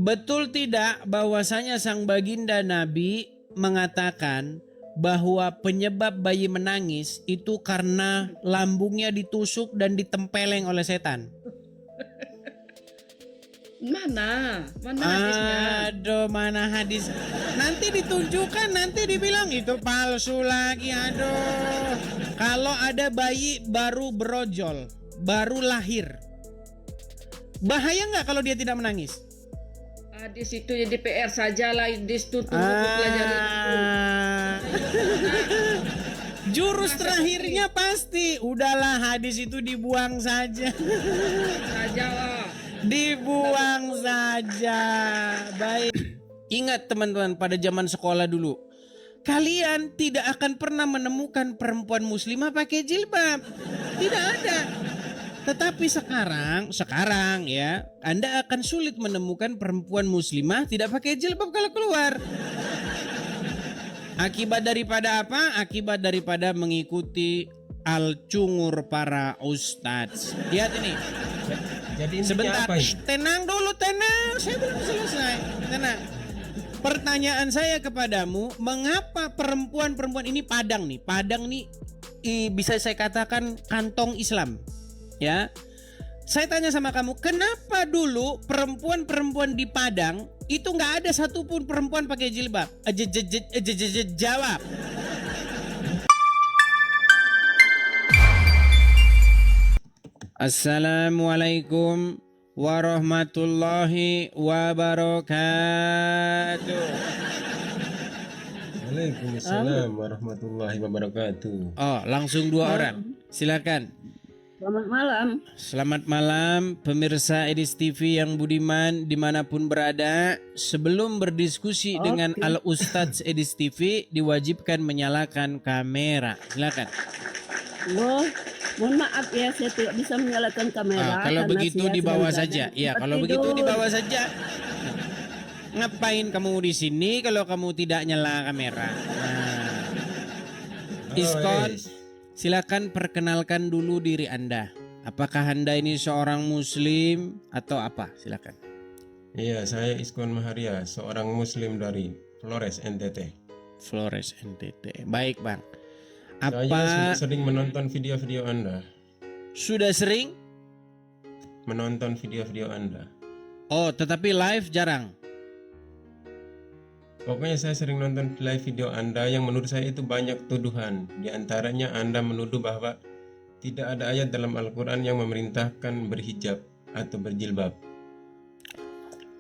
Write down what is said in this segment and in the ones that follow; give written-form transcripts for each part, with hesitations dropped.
Betul tidak bahwasanya sang baginda Nabi mengatakan bahwa penyebab bayi menangis itu karena lambungnya ditusuk dan ditempeleng oleh setan? Mana hadisnya? Aduh, mana hadis? Nanti ditunjukkan, nanti dibilang itu palsu lagi. Aduh, kalau ada bayi baru brojol, baru lahir, bahaya nggak kalau dia tidak menangis? Hadis itu ya di PR saja lah, hadis itu tunggu pelajari dulu. Jurus terakhirnya pasti, udahlah hadis itu dibuang saja. Saja lah. Dibuang saja. Baik. Ingat teman-teman, pada zaman sekolah dulu, kalian tidak akan pernah menemukan perempuan muslimah pakai jilbab. Tidak ada. Tetapi sekarang ya, Anda akan sulit menemukan perempuan muslimah tidak pakai jilbab kalau keluar. Akibat daripada apa? Akibat daripada mengikuti al-cungur para ustadz. Lihat ini. Jadi Sebentar, apa ini? tenang dulu, tenang. Saya belum selesai. Tenang. Pertanyaan saya kepadamu, mengapa perempuan-perempuan ini Padang nih? Padang nih bisa saya katakan kantong Islam. Ya. Saya tanya sama kamu, kenapa dulu perempuan-perempuan di Padang itu nggak ada satupun perempuan pakai jilbab? Jawab. Assalamualaikum warahmatullahi wabarakatuh. Waalaikumsalam warahmatullahi wabarakatuh. Oh, langsung dua orang. Silakan. Selamat malam. Selamat malam pemirsa Edis TV yang budiman dimanapun berada. Sebelum berdiskusi dengan Al Ustadz Edis TV, diwajibkan menyalakan kamera. Silakan. Mohon maaf ya, saya tidak bisa menyalakan kamera. Kalau karena begitu saya di sedang bawah berada saja. di Ya, tempat kalau begitu tidur. di bawah saja. Ngapain kamu di sini kalau kamu tidak nyala kamera? Iskon, silakan perkenalkan dulu diri Anda. Apakah Anda ini seorang muslim atau apa? Silakan. Iya, saya Iskon Maharia, seorang muslim dari Flores, NTT. Flores NTT. Baik, Bang. Saya Apa sering menonton video-video Anda. sudah sering? Menonton video-video Anda. Oh, tetapi live jarang. Pokoknya saya sering nonton live video Anda yang menurut saya itu banyak tuduhan. Di antaranya Anda menuduh bahwa tidak ada ayat dalam Al-Quran yang memerintahkan berhijab atau berjilbab.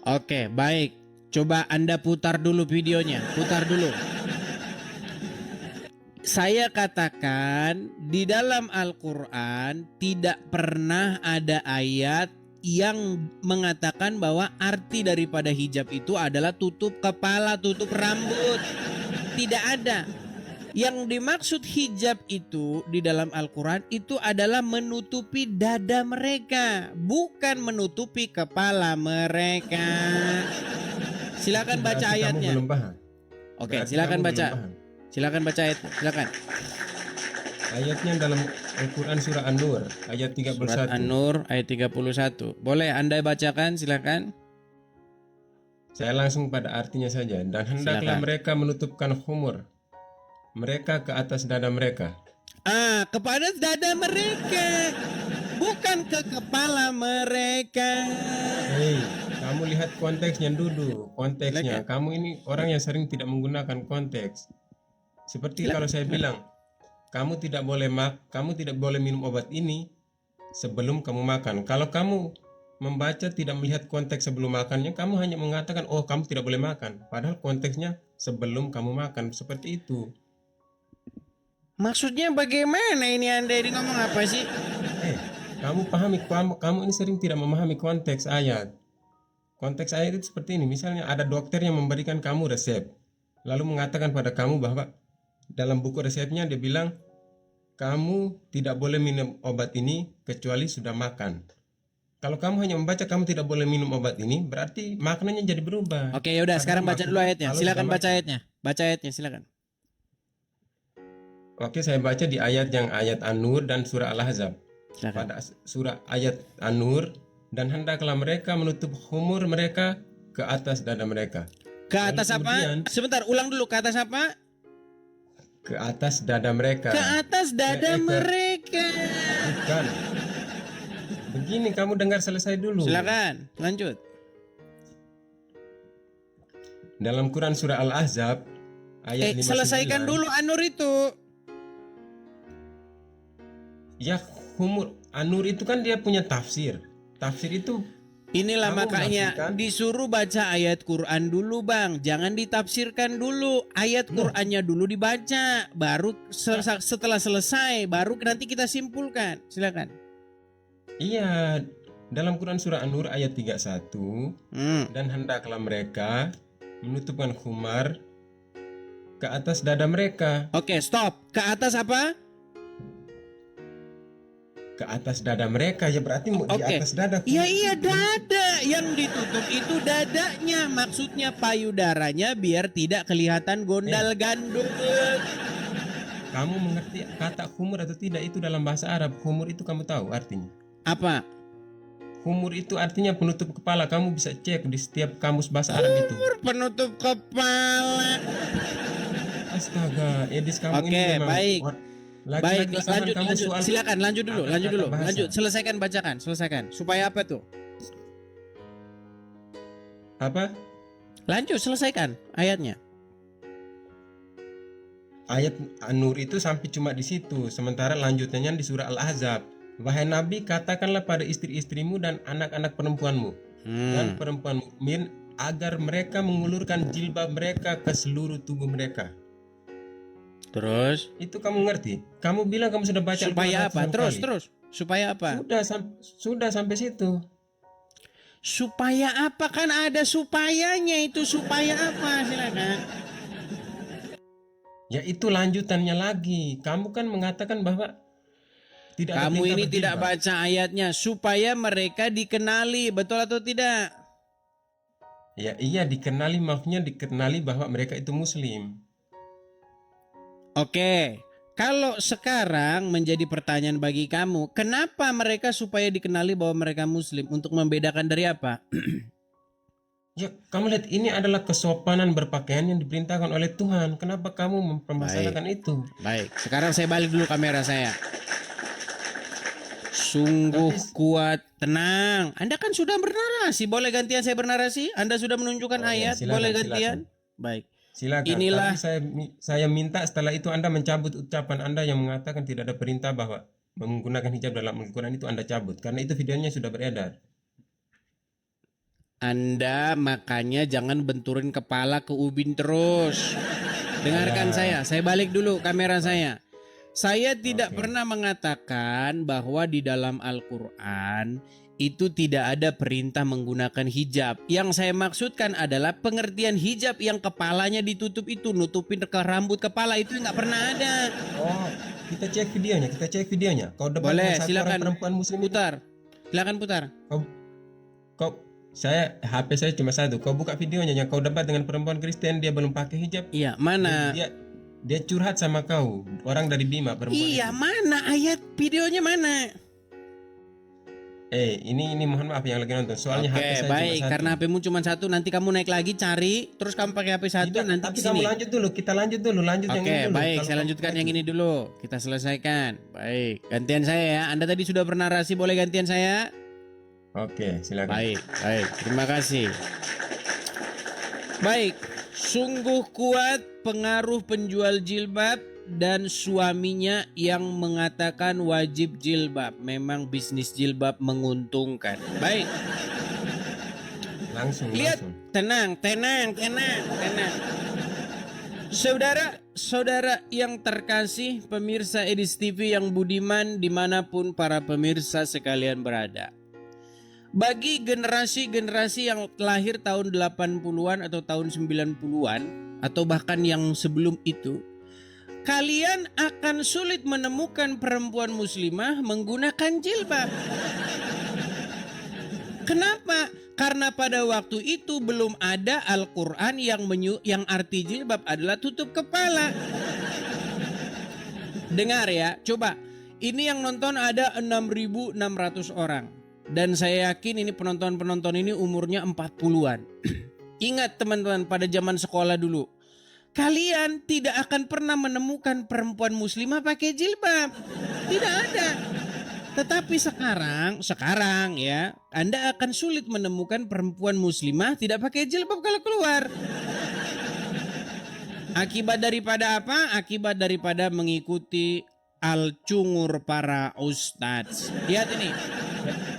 Oke, baik. Coba Anda putar dulu videonya. Putar dulu. Saya katakan di dalam Al-Quran tidak pernah ada ayat yang mengatakan bahwa arti daripada hijab itu adalah tutup kepala, tutup rambut. Tidak ada. Yang dimaksud hijab itu di dalam Al-Quran itu adalah menutupi dada mereka, bukan menutupi kepala mereka. Silakan baca Berarti ayatnya. Kamu belum paham. Oke, Berarti silakan kamu belum baca. paham. Silakan baca ayatnya. Silakan. Ayatnya dalam Al-Quran surah An-Nur ayat 31. Surat An-Nur ayat 31. Boleh Anda bacakan, silakan. Saya langsung pada artinya saja. Dan hendaklah Silakan. mereka menutupkan khumur mereka ke atas dada mereka. Kepada dada mereka, bukan ke kepala mereka. Hei, kamu lihat konteksnya dulu. Konteksnya, Silakan. kamu ini orang yang sering tidak menggunakan konteks. Seperti kalau saya bilang, kamu tidak boleh minum obat ini sebelum kamu makan. Kalau kamu membaca tidak melihat konteks sebelum makannya, kamu hanya mengatakan, oh kamu tidak boleh makan. Padahal konteksnya sebelum kamu makan, seperti itu. Maksudnya bagaimana ini Anda ini ngomong apa sih? Kamu ini sering tidak memahami konteks ayat. Konteks ayat itu seperti ini. Misalnya ada dokter yang memberikan kamu resep, lalu mengatakan pada kamu bahwa dalam buku resepnya dia bilang kamu tidak boleh minum obat ini kecuali sudah makan. Kalau kamu hanya membaca kamu tidak boleh minum obat ini, berarti maknanya jadi berubah. Oke, ya udah sekarang baca dulu ayatnya. Kalau Silakan sudah baca ayatnya. Baca ayatnya, silakan. Oke, saya baca di ayat yang ayat An-Nur dan surah Al-Ahzab. Silakan. Pada surah ayat An-Nur, dan hendaklah mereka menutup khumur mereka ke atas dada mereka. Ke atas Lalu apa? kemudian, Sebentar, ulang dulu. Ke atas apa? ke atas dada mereka. Ke atas dada ke- mereka. Bukan. Begini, kamu dengar selesai dulu. Silakan, lanjut. Dalam Quran surah Al-Ahzab ayat 59. Selesaikan dulu Anur itu. Ya, Anur itu kan dia punya tafsir. Tafsir itu Inilah Kamu makanya menafsirkan? disuruh baca ayat Quran dulu, Bang. Jangan ditafsirkan dulu. Ayat Qurannya dulu dibaca, baru setelah selesai baru nanti kita simpulkan. Silakan. iya, dalam Quran surah An-Nur ayat 31, Hmm. dan hendaklah mereka menutupkan khumar ke atas dada mereka. Oke, stop. Ke atas apa? Ke atas dada mereka, ya berarti di Oke. atas dada. Iya, dada. Yang ditutup itu dadanya. Maksudnya payudaranya biar tidak kelihatan gondal gandul. Kamu mengerti kata khumur atau tidak itu dalam bahasa Arab? Khumur itu kamu tahu artinya? Apa? Khumur itu artinya penutup kepala. Kamu bisa cek di setiap kamus bahasa Arab itu. Penutup kepala. Astaga, Edis kamu Oke, ini memang baik. laki-laki Baik, zaman lanjut, kamu lanjut. soal Silakan, lanjut dulu, angkat lanjut kata dulu, bahasa. lanjut. Selesaikan bacakan, selesaikan. Supaya apa tuh? Apa? Lanjut, selesaikan ayatnya. Ayat An-Nur itu sampai cuma di situ. Sementara lanjutannya di surah Al-Ahzab. Wahai Nabi, katakanlah pada istri-istrimu dan anak-anak perempuanmu dan perempuan mukmin agar mereka mengulurkan jilbab mereka ke seluruh tubuh mereka. Terus? Itu kamu ngerti? Kamu bilang kamu sudah baca Supaya Al-Quran apa? ratusan Terus, kali. terus. Supaya apa? Sudah sampai situ. Supaya apa? Kan ada supayanya itu. Supaya apa? Silakan. Ya itu lanjutannya lagi. Kamu kan mengatakan bahwa tidak ada Kamu perintah ini tidak berjilbab. baca ayatnya. Supaya mereka dikenali. Betul atau tidak? Ya iya, dikenali, maksudnya dikenali bahwa mereka itu muslim. Oke. Kalau sekarang menjadi pertanyaan bagi kamu, kenapa mereka supaya dikenali bahwa mereka muslim? Untuk membedakan dari apa? Ya, kamu lihat ini adalah kesopanan berpakaian yang diperintahkan oleh Tuhan. Kenapa kamu mempermasalahkan itu? Baik, sekarang saya balik dulu kamera saya. Sungguh kuat, tenang. Anda kan sudah bernarasi, boleh gantian saya bernarasi? Anda sudah menunjukkan Oh, ya, ayat, silakan, boleh gantian? Baik. Silakan. Inilah- Tapi saya minta setelah itu Anda mencabut ucapan Anda yang mengatakan tidak ada perintah bahwa menggunakan hijab dalam Al-Quran, itu Anda cabut. Karena itu videonya sudah beredar. Anda makanya jangan benturin kepala ke ubin terus. Dengarkan saya balik dulu kamera saya. Saya tidak Oke. pernah mengatakan bahwa di dalam Al-Quran itu tidak ada perintah menggunakan hijab. Yang saya maksudkan adalah pengertian hijab yang kepalanya ditutup itu, nutupin ke rambut kepala itu nggak pernah ada. Oh, kita cek videonya. Kau debat Boleh, dengan satu silakan. orang perempuan muslim itu. Putar, silakan putar. HP saya cuma satu. Kau buka videonya, yang kau debat dengan perempuan Kristen, dia belum pakai hijab. Iya, mana? Dia curhat sama kau, orang dari Bima, perempuan Iya, itu. mana ayat videonya mana? Ini mohon maaf yang lagi nonton. Soalnya Oke, HP saya baik. cuma satu. Karena HP-mu cuma satu, nanti kamu naik lagi cari, terus kamu pakai HP satu, Tidak, nanti tapi kesini. kamu lanjut dulu. Kita lanjut dulu. Lanjut yang Oke, ini dulu. baik. Kalau Saya kamu lanjutkan lanjut. yang ini dulu. Kita selesaikan. Baik. Gantian saya ya. Anda tadi sudah bernarasi, boleh gantian saya? Oke, silakan. Baik, baik. Terima kasih. Baik. Sungguh kuat pengaruh penjual jilbab dan suaminya yang mengatakan wajib jilbab. Memang bisnis jilbab menguntungkan. Baik. Langsung. Lihat, tenang. Saudara yang terkasih, pemirsa Edis TV yang budiman dimanapun para pemirsa sekalian berada. Bagi generasi-generasi yang lahir tahun 80-an atau tahun 90-an atau bahkan yang sebelum itu, kalian akan sulit menemukan perempuan muslimah menggunakan jilbab. Kenapa? Karena pada waktu itu belum ada Al-Quran yang arti jilbab adalah tutup kepala. Dengar ya, coba. Ini yang nonton ada 6.600 orang. Dan saya yakin ini penonton-penonton ini umurnya 40-an. Ingat teman-teman, pada zaman sekolah dulu, kalian tidak akan pernah menemukan perempuan muslimah pakai jilbab. Tidak ada. Tetapi sekarang ya, Anda akan sulit menemukan perempuan muslimah tidak pakai jilbab kalau keluar. Akibat daripada apa? Akibat daripada mengikuti al-cungur para ustadz. Lihat ini.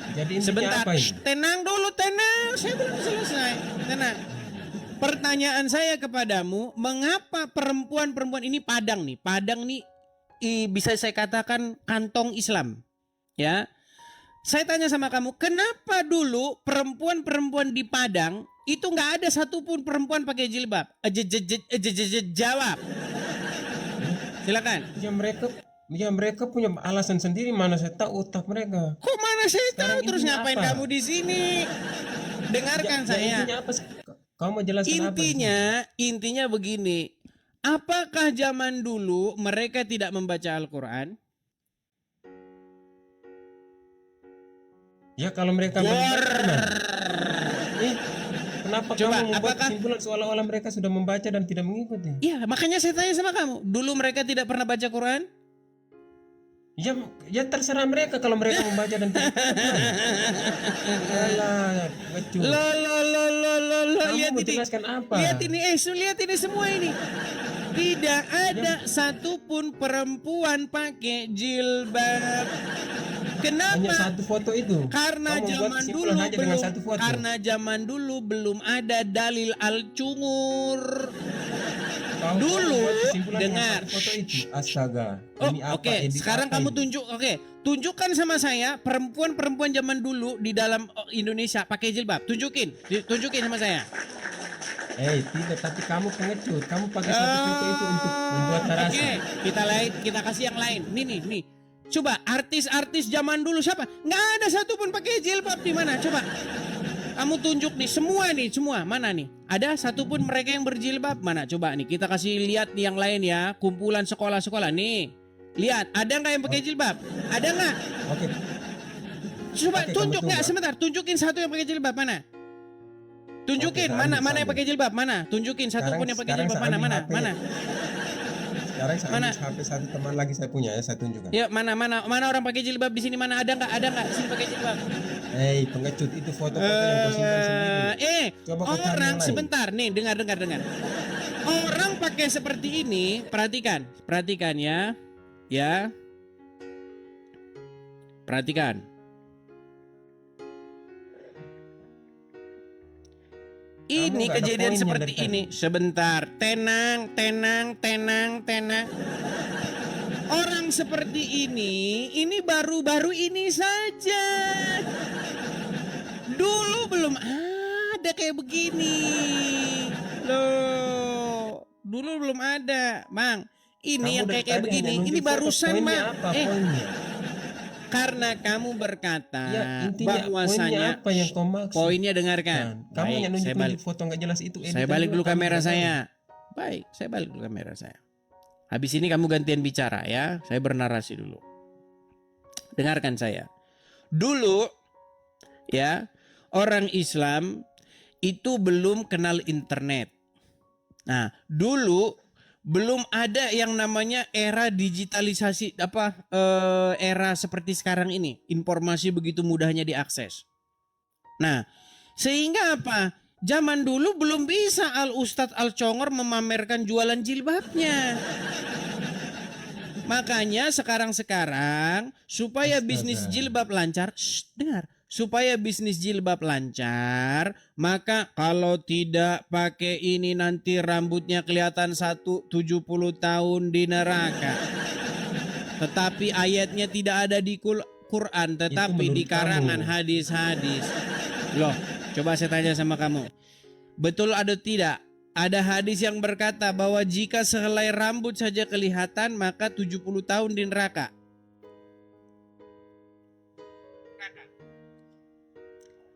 Jadi intinya Sebentar, apa ini? tenang dulu, tenang. Saya belum selesai. Tenang. Pertanyaan saya kepadamu, mengapa perempuan-perempuan ini Padang nih? Padang nih bisa saya katakan kantong Islam. Ya. Saya tanya sama kamu, kenapa dulu perempuan-perempuan di Padang itu nggak ada satupun perempuan pakai jilbab? Jawab. Silakan. Ya mereka punya alasan sendiri, mana saya tahu otak mereka. Kok mana saya tahu? Sekarang Terus intinya ngapain apa? kamu di sini? Dengarkan saya. Intinya apa sih? Kamu mau jelaskan apa? di sini? Intinya begini. Apakah zaman dulu mereka tidak membaca Al-Quran? Ya kalau mereka membaca, kenapa Coba, kamu membuat apakah- kesimpulan seolah-olah mereka sudah membaca dan tidak mengikuti? Ya, makanya saya tanya sama kamu. Dulu mereka tidak pernah baca Quran? Ya terserah mereka kalau mereka membaca dan tidak pernah. Alah, betul. Lo. Kamu Lihat mau ini. jelaskan apa? Lihat ini semua ini. Tidak ada satupun perempuan pakai jilbab. Hanya Kenapa? satu foto itu. Karena Kamu membuat zaman kesimpulan dulu hanya dengan belum, satu foto. karena zaman dulu belum ada dalil al-cungur. Kamu dulu, membuat kesimpulan dengan dengar. satu foto itu. Astaga. Oh, Ini apa? oke. Edit Sekarang apa kamu ini? tunjukkan sama saya perempuan-perempuan zaman dulu di dalam Indonesia pakai jilbab. Tunjukin sama saya. Tidak, tapi kamu pengecut. Kamu pakai satu foto itu untuk membuat narasi. Oke, kita kasih yang lain. Nih. Coba artis-artis zaman dulu siapa? Nggak ada satupun pakai jilbab di mana? Coba. Kamu tunjuk nih semua mana nih? Ada satupun mereka yang berjilbab mana? Coba nih kita kasih lihat nih yang lain ya, kumpulan sekolah-sekolah nih. Lihat, ada nggak yang pakai jilbab? Ada nggak? Oke. Coba Oke, tunjuk kamu nggak? tunggu. Sebentar, tunjukin satu yang pakai jilbab mana? Tunjukin Oke, mana sambil. yang pakai jilbab mana? Tunjukin satupun yang pakai sekarang jilbab saya mana? ambil Mana? HP. Sekarang saya Mana? ambil HP satu teman lagi saya punya ya, saya tunjukkan. Ya mana orang pakai jilbab di sini mana? Ada nggak? Sini pakai jilbab. Pengecut, itu foto-foto yang kau simpan sendiri. Coba kau cari Orang yang lain. sebentar nih, dengar. Orang pakai seperti ini, perhatikan ya. Ya. Perhatikan. Ini nggak ada kejadian poinnya seperti dari tadi. ini. Sebentar, tenang. Orang seperti ini baru-baru ini saja. Dulu belum ada kayak begini. Loh, dulu belum ada, Bang. Ini Kamu yang dari kayak tadi begini. hanya nunjuk Ini foto. barusan, Poinnya Bang. apa poinnya? Karena kamu berkata Ya, intinya bahwasanya poinnya apa yang kau maksud? poinnya dengarkan. Kamu Baik, hanya saya balik. nunjuk foto nggak jelas itu. Saya editan balik juga dulu kamu kamera nggak tahu. saya. Baik, saya balik dulu kamera saya. Habis ini kamu gantian bicara ya. Saya bernarasi dulu. Dengarkan saya. Dulu ya, orang Islam itu belum kenal internet. Nah, dulu belum ada yang namanya era digitalisasi era seperti sekarang ini. Informasi begitu mudahnya diakses. Nah, sehingga apa? Zaman dulu belum bisa Al-Ustadz Al-Congor memamerkan jualan jilbabnya. Makanya sekarang supaya bisnis jilbab lancar, dengar. Supaya bisnis jilbab lancar, maka kalau tidak pakai ini nanti rambutnya kelihatan 70 tahun di neraka. Tetapi ayatnya tidak ada di Quran, tetapi menurut di karangan kamu. hadis-hadis. Loh, coba saya tanya sama kamu. Betul ada tidak? Ada hadis yang berkata bahwa jika sehelai rambut saja kelihatan maka 70 tahun di neraka.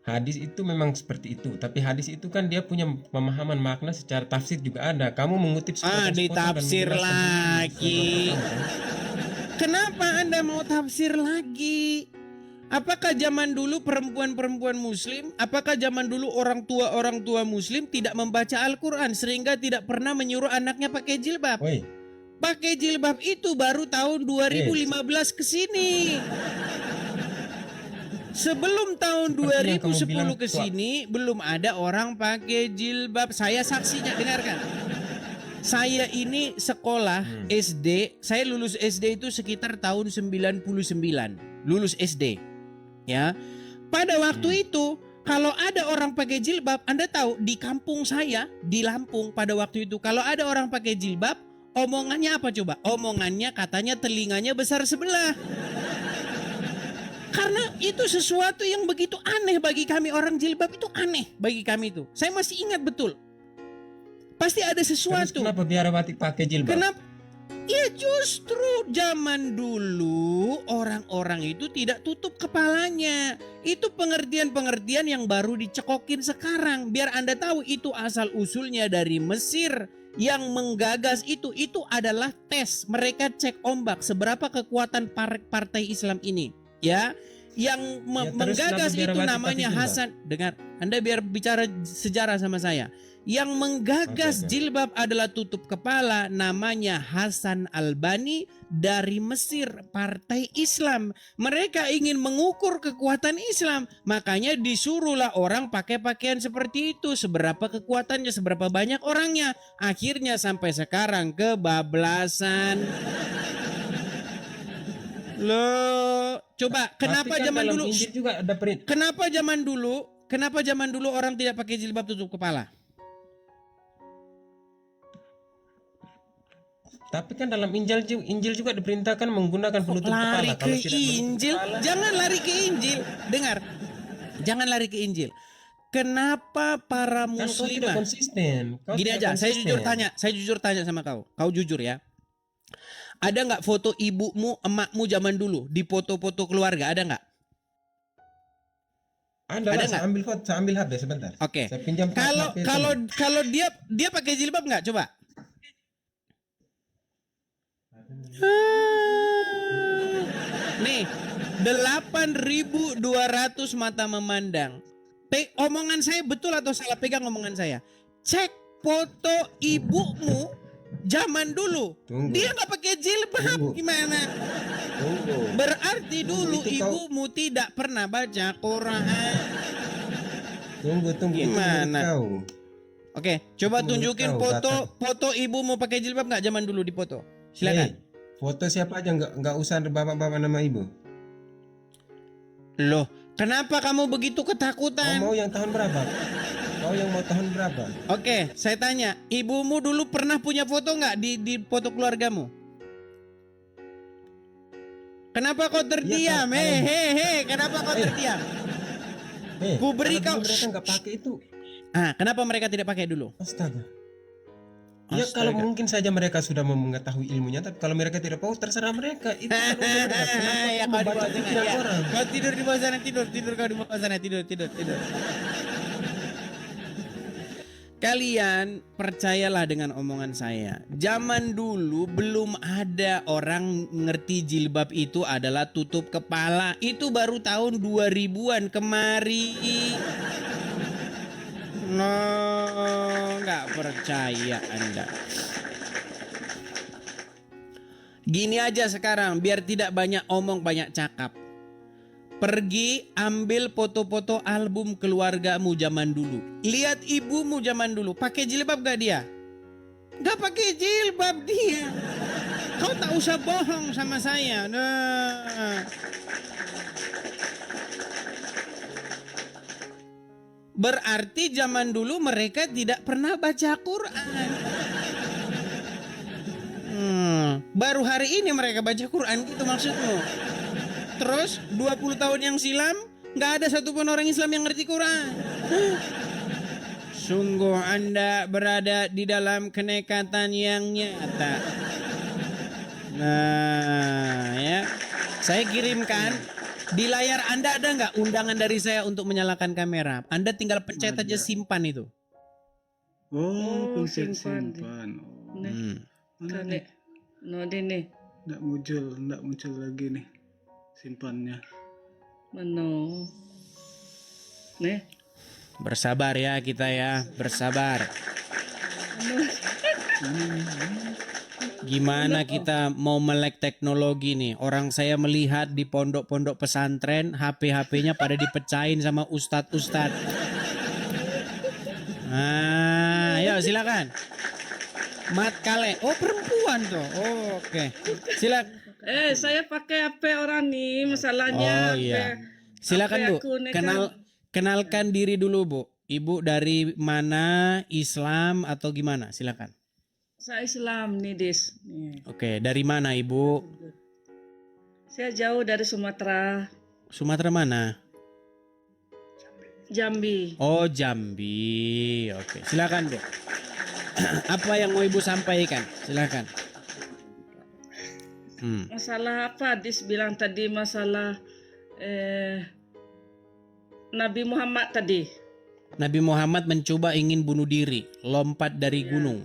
Hadis itu memang seperti itu, tapi hadis itu kan dia punya pemahaman makna secara tafsir juga ada. Kamu mengutip sepotong-sepotong dan Ditafsir menjelaskan lagi. sepotong-sepotong. Kenapa Anda mau tafsir lagi? Apakah zaman dulu perempuan-perempuan muslim, apakah zaman dulu orang tua muslim tidak membaca Al-Quran sehingga tidak pernah menyuruh anaknya pakai jilbab? Woi, Pakai jilbab itu baru tahun 2015 ke sini. Sebelum tahun Seperti yang kamu 2010 bilang, ke sini belum ada orang pakai jilbab. Saya saksinya, dengarkan. Saya ini sekolah SD, saya lulus SD itu sekitar tahun 99. Lulus SD. Ya. Pada waktu itu kalau ada orang pakai jilbab, Anda tahu di kampung saya di Lampung pada waktu itu kalau ada orang pakai jilbab, omongannya apa coba? Omongannya katanya telinganya besar sebelah. Karena itu sesuatu yang begitu aneh bagi kami, orang jilbab itu aneh bagi kami itu. Saya masih ingat betul. Pasti ada terus sesuatu. kenapa biar batik pakai jilbab? Kenapa? Ya justru zaman dulu orang-orang itu tidak tutup kepalanya. Itu pengertian-pengertian yang baru dicekokin sekarang. Biar Anda tahu itu asal usulnya dari Mesir. Yang menggagas itu adalah tes. Mereka cek ombak seberapa kekuatan partai Islam ini. Ya, yang terus menggagas kenapa biar itu batik namanya pakai jilbab? Hasan. Dengar, Anda biar bicara sejarah sama saya. Yang menggagas Oke. jilbab adalah tutup kepala, namanya Hasan Albani dari Mesir, partai Islam. Mereka ingin mengukur kekuatan Islam, makanya disuruhlah orang pakai pakaian seperti itu. Seberapa kekuatannya, seberapa banyak orangnya. Akhirnya sampai sekarang kebablasan. Loh, coba kenapa Tapi kan zaman dalam dulu? Injil juga ada Kenapa zaman dulu orang tidak pakai jilbab tutup kepala? Tapi kan dalam Injil juga diperintahkan menggunakan penutup Lari kepala. ke Kalau tidak menutup Injil, kepala, jangan lari ke Injil. Dengar, jangan lari ke Injil. Kenapa para kan kau tidak muslimah? konsisten. Kau Gini tidak aja, saya konsisten. jujur tanya sama kau. Kau jujur ya. Ada nggak foto ibumu, emakmu zaman dulu di foto-foto keluarga? Ada nggak? Ada lah, Ada saya ambil HP sebentar. Oke. Saya pinjam Kalau HP kalau teman. kalau dia pakai jilbab nggak? Coba. Nih, 8.200 mata memandang. Omongan saya betul atau salah? Pegang omongan saya. Cek foto ibumu zaman dulu. Tunggu. Dia nggak pakai jilbab. Tunggu. Gimana? Tunggu. Berarti dulu Itu kau- ibumu tidak pernah baca Quran. Tunggu. Gimana? Kau. Oke, coba Itu menurut tunjukin kau, foto ibumu pakai jilbab nggak zaman dulu di foto. Silakan. Foto siapa aja, nggak usah ada bapak-bapak nama ibu. Loh, kenapa kamu begitu Kau ketakutan? mau yang tahun berapa? Kau yang mau tahun berapa? Oke, saya tanya, ibumu dulu pernah punya foto nggak di foto keluargamu? Kenapa kau terdiam? kalau- Kenapa kau terdiam? Ku beri kalau kau- dulu mereka nggak pakai itu. Kenapa mereka tidak pakai dulu? Astaga. Ya kalau Astaga. mungkin saja mereka sudah mengetahui ilmunya, tapi kalau mereka tidak tahu terserah mereka. Itu kan urusan mereka. Kenapa Ya, kau kau di membaca bawah sana, pikiran ya. orang? Kau tidur di bawah sana, tidur kau di bawah sana, tidur. Kalian percayalah dengan omongan saya. Zaman dulu belum ada orang ngerti jilbab itu adalah tutup kepala. Itu baru tahun 2000-an kemari. No, nggak percaya Anda. Gini aja sekarang, biar tidak banyak omong banyak cakap. Pergi ambil foto-foto album keluargamu zaman dulu. Lihat ibumu zaman dulu, pakai jilbab gak dia? Gak pakai jilbab dia. Kau tak usah bohong sama saya. Nah. Berarti zaman dulu mereka tidak pernah baca Quran. Baru hari ini mereka baca Quran, gitu maksudmu? Terus 20 tahun yang silam gak ada satupun orang Islam yang ngerti Quran. Sungguh Anda berada di dalam kenekatan yang nyata. Nah ya, saya kirimkan di layar Anda, ada nggak undangan dari saya untuk menyalakan kamera? Anda tinggal pencet aja simpan itu. Oh, pencet simpan. simpan. Oh, Nih, mana kali. nih? No, nih. Nggak muncul lagi nih simpannya. Mano. Nih. Bersabar ya kita ya, bersabar. Gimana kita mau melek teknologi nih? Orang saya melihat di pondok-pondok pesantren HP-HP-nya pada dipecahin sama ustadz-ustadz. Ayo silakan. Mat Kale. Oh perempuan tuh. Oh, oke. Silakan. Saya pakai HP orang nih, masalahnya. Oh iya. Silakan HP Bu. aku nih Kenalkan diri dulu Bu. Ibu dari mana? Islam atau gimana? Silakan. Saya Islam nih, Dis. Nih. Oke, dari mana Ibu? Saya jauh dari Sumatera, Sumatera mana? Jambi. Oh, Jambi. Oke, silakan Bu. Apa yang mau Ibu sampaikan? Silakan. Masalah apa Dis bilang tadi, masalah Nabi Muhammad tadi. Nabi Muhammad mencoba ingin bunuh diri, lompat dari gunung.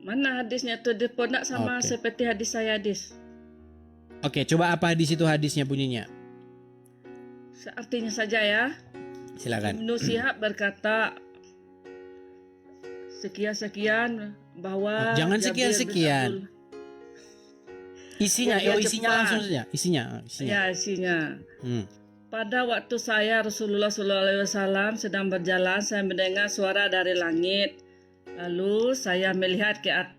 Mana hadisnya tuh, diponak sama Oke. seperti hadis saya, Dis. Oke, coba apa di situ hadisnya bunyinya? Artinya saja ya. Silakan. Ibnu Syihab berkata sekian-sekian bahwa Jangan Jabir bin sekian-sekian. Abdul- Isinya, Biar isinya cepat. langsung saja. Isinya. Ya, isinya. Hmm. Pada waktu saya Rasulullah SAW sedang berjalan, saya mendengar suara dari langit. Lalu saya melihat ke atas.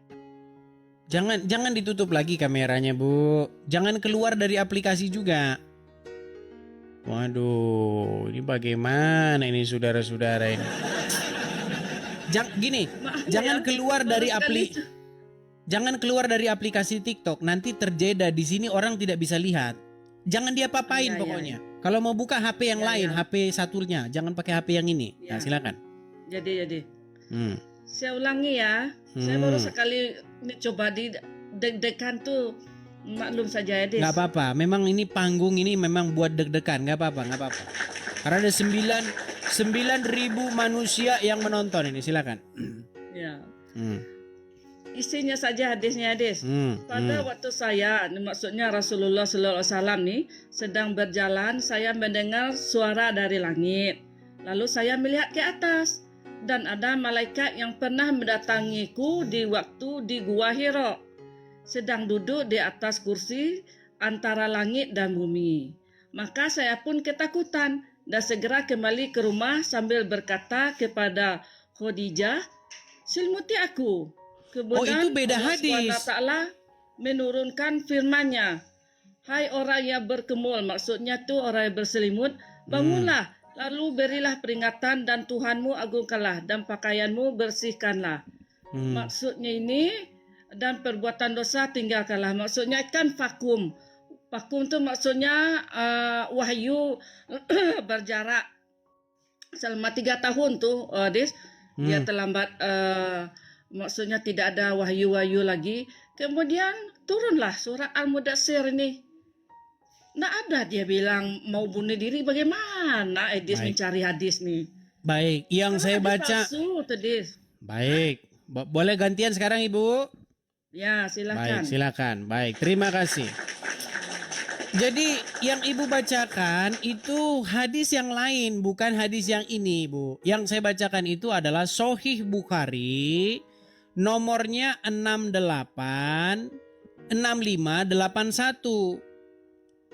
Jangan ditutup lagi kameranya Bu. Jangan keluar dari aplikasi juga. Waduh, ini bagaimana ini saudara-saudara ini? Gini, Maaf jangan ya, keluar baru dari sekali. jangan keluar dari aplikasi TikTok. Nanti terjeda di sini orang tidak bisa lihat. Jangan diapa-apain Iya, pokoknya. Kalau mau buka HP yang Iya, lain, iya. HP satunya, jangan pakai HP yang ini. Iya. Nah, silakan. Jadi. Hmm. Saya ulangi ya. Saya baru sekali coba di deg-degan tuh. Maklum saja ya, Des. Nggak apa-apa. Memang ini panggung ini memang buat deg-degan. Nggak apa-apa. Karena ada 9.000 manusia yang menonton ini. Silakan. Ya. Hmm. Isinya saja hadisnya, Des. Pada waktu saya, maksudnya Rasulullah SAW nih sedang berjalan, saya mendengar suara dari langit. Lalu saya melihat ke atas dan ada malaikat yang pernah mendatangiku di waktu di Gua Hira, sedang duduk di atas kursi antara langit dan bumi. Maka saya pun ketakutan dan segera kembali ke rumah sambil berkata kepada Khadijah, "Selimuti aku." Kemudian Oh, itu beda Allah hadis. SWT menurunkan firman-Nya, "Hai orang yang berkemul," maksudnya tuh orang yang berselimut, "bangunlah, lalu berilah peringatan dan Tuhanmu agungkanlah dan pakaianmu bersihkanlah." Maksudnya ini, dan perbuatan dosa tinggalkanlah. Maksudnya kan vakum. Vakum tuh maksudnya wahyu berjarak selama 3 tahun tuh, Dis. Dia terlambat, maksudnya tidak ada wahyu-wahyu lagi. Kemudian turunlah surah Al-Mudatsir ini. Nggak ada dia bilang mau bunuh diri, bagaimana Edis Baik. mencari hadis nih. Baik, yang saya Hadis baca. palsu, tuh, Dis. Baik, boleh gantian sekarang Ibu? Ya, silakan. Baik, silakan. Baik, terima kasih. Jadi yang Ibu bacakan itu hadis yang lain, bukan hadis yang ini, Bu. Yang saya bacakan itu adalah Sahih Bukhari, nomornya 686581.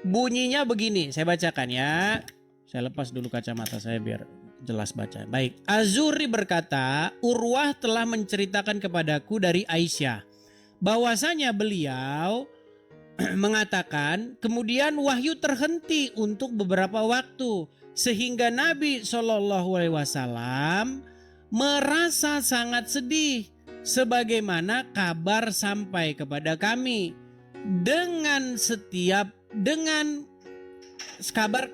Bunyinya begini, saya bacakan ya. Saya lepas dulu kacamata saya biar jelas baca. Baik, Az-Zuhri berkata, Urwah telah menceritakan kepadaku dari Aisyah bahwasanya beliau mengatakan kemudian wahyu terhenti untuk beberapa waktu sehingga Nabi SAW merasa sangat sedih sebagaimana kabar sampai kepada kami dengan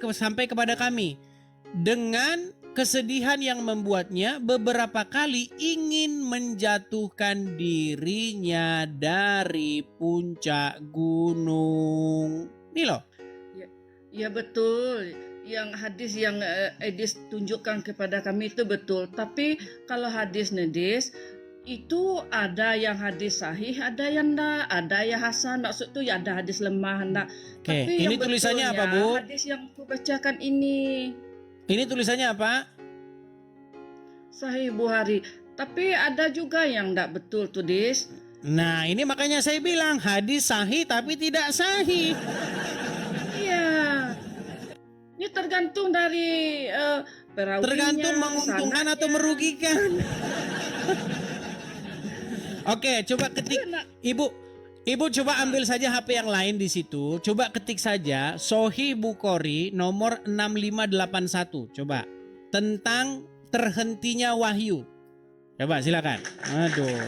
sampai kepada kami dengan kesedihan yang membuatnya beberapa kali ingin menjatuhkan dirinya dari puncak gunung. Ini loh. Ya betul. Yang hadis yang Edis tunjukkan kepada kami itu betul. Tapi kalau hadis Nedis itu ada yang hadis sahih, ada yang enggak, ada yang hasan, maksud tuh ya ada hadis lemah enggak. Oke, Tapi ini yang tulisannya apa, betulnya, Bu? hadis yang aku bacakan ini Ini tulisannya apa? Sahih Bukhari. Tapi ada juga yang enggak betul tuh, Dis. Nah, ini makanya saya bilang hadis sahih tapi tidak sahih. Iya. Ini tergantung dari perawinya, Tergantung menguntungkan sanadnya. atau merugikan. Oke, coba ketik. Ibu coba ambil saja HP yang lain di situ. Coba ketik saja Sahih Bukhari nomor 6581. Coba. Tentang terhentinya wahyu. Coba silakan. Aduh.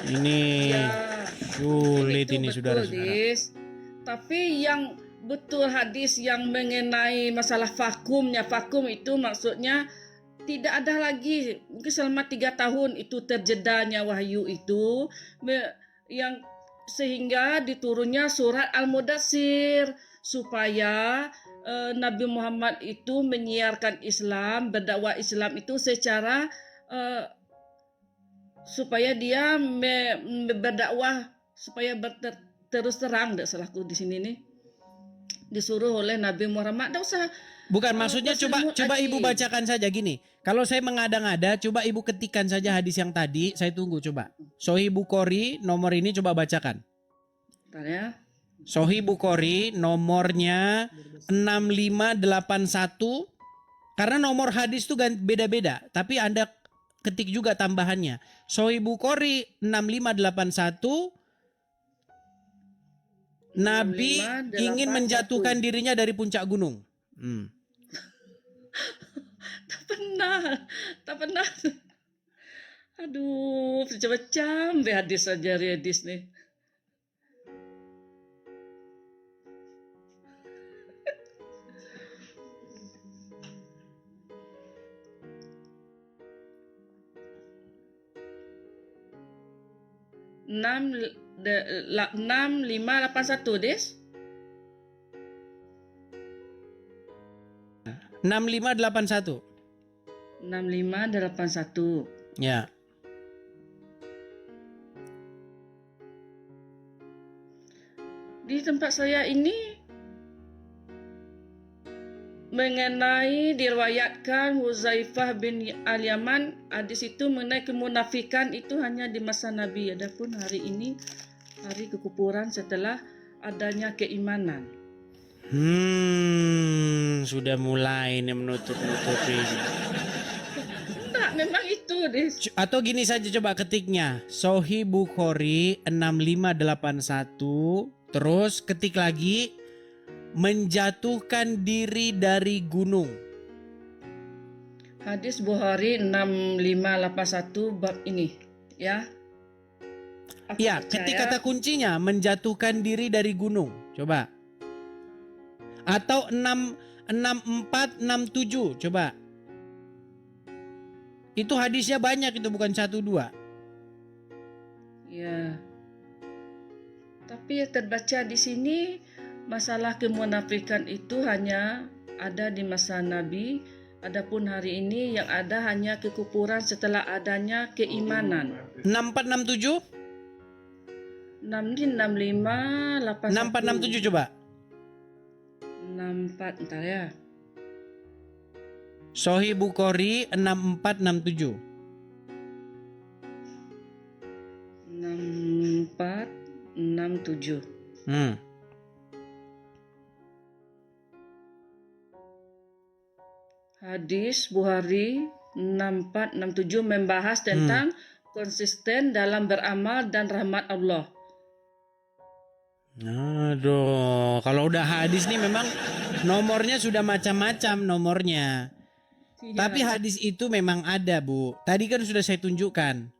Ini Ya, sulit itu ini betul, saudara-saudara. Dis. Tapi yang betul hadis yang mengenai masalah vakum itu maksudnya tidak ada lagi, mungkin selama 3 tahun itu terjedanya wahyu itu yang sehingga diturunnya surat Al-Mudatsir supaya Nabi Muhammad itu menyiarkan Islam, berdakwah Islam itu secara supaya dia berdakwah supaya terus terang. Tidak salahku di sini nih, disuruh oleh Nabi Muhammad. Tidak usah. Bukan, maksudnya coba lagi. ibu bacakan saja gini. Kalau saya mengada-ngada, coba ibu ketikkan saja hadis yang tadi. Saya tunggu coba. Sahih Bukhari nomor ini coba bacakan. Bentar ya. Sahih Bukhari nomornya 6581. Karena nomor hadis itu beda-beda, tapi Anda ketik juga tambahannya. Sahih Bukhari 6581. Nabi 6581. ingin menjatuhkan dirinya dari puncak gunung. Tak pernah. Aduh, macam-macam hadis aja hadis nih. enam lima delapan satu, Des. 6581. 6581. Ya. Di tempat saya ini mengenai diriwayatkan Huzaifah bin Al-Yaman, hadis itu mengenai kemunafikan itu hanya di masa Nabi. Adapun hari ini hari kekufuran setelah adanya keimanan. Sudah mulai ini menutup-nutupi. Enggak, memang itu, Des. Atau gini saja coba ketiknya. Sahih Bukhari 6581. Terus ketik lagi menjatuhkan diri dari gunung. Hadis Bukhari 6581 bab ini, ya. Aku Ya, baca ketik ya. kata kuncinya menjatuhkan diri dari gunung. Coba. Atau 6467, coba. Itu hadisnya banyak, itu bukan 1-2. Ya. Tapi yang terbaca di sini masalah kemunafikan itu hanya ada di masa Nabi. Adapun hari ini yang ada hanya kekufuran setelah adanya keimanan. 6467? 6581. 6467 coba. 64, entar ya. Sahih Bukhari 6467. 6467. Hadis Bukhari 6467 membahas tentang konsisten dalam beramal dan rahmat Allah. Aduh, kalau udah hadis nih memang nomornya sudah macam-macam nomornya. Iya. Tapi hadis itu memang ada, Bu. Tadi kan sudah saya tunjukkan.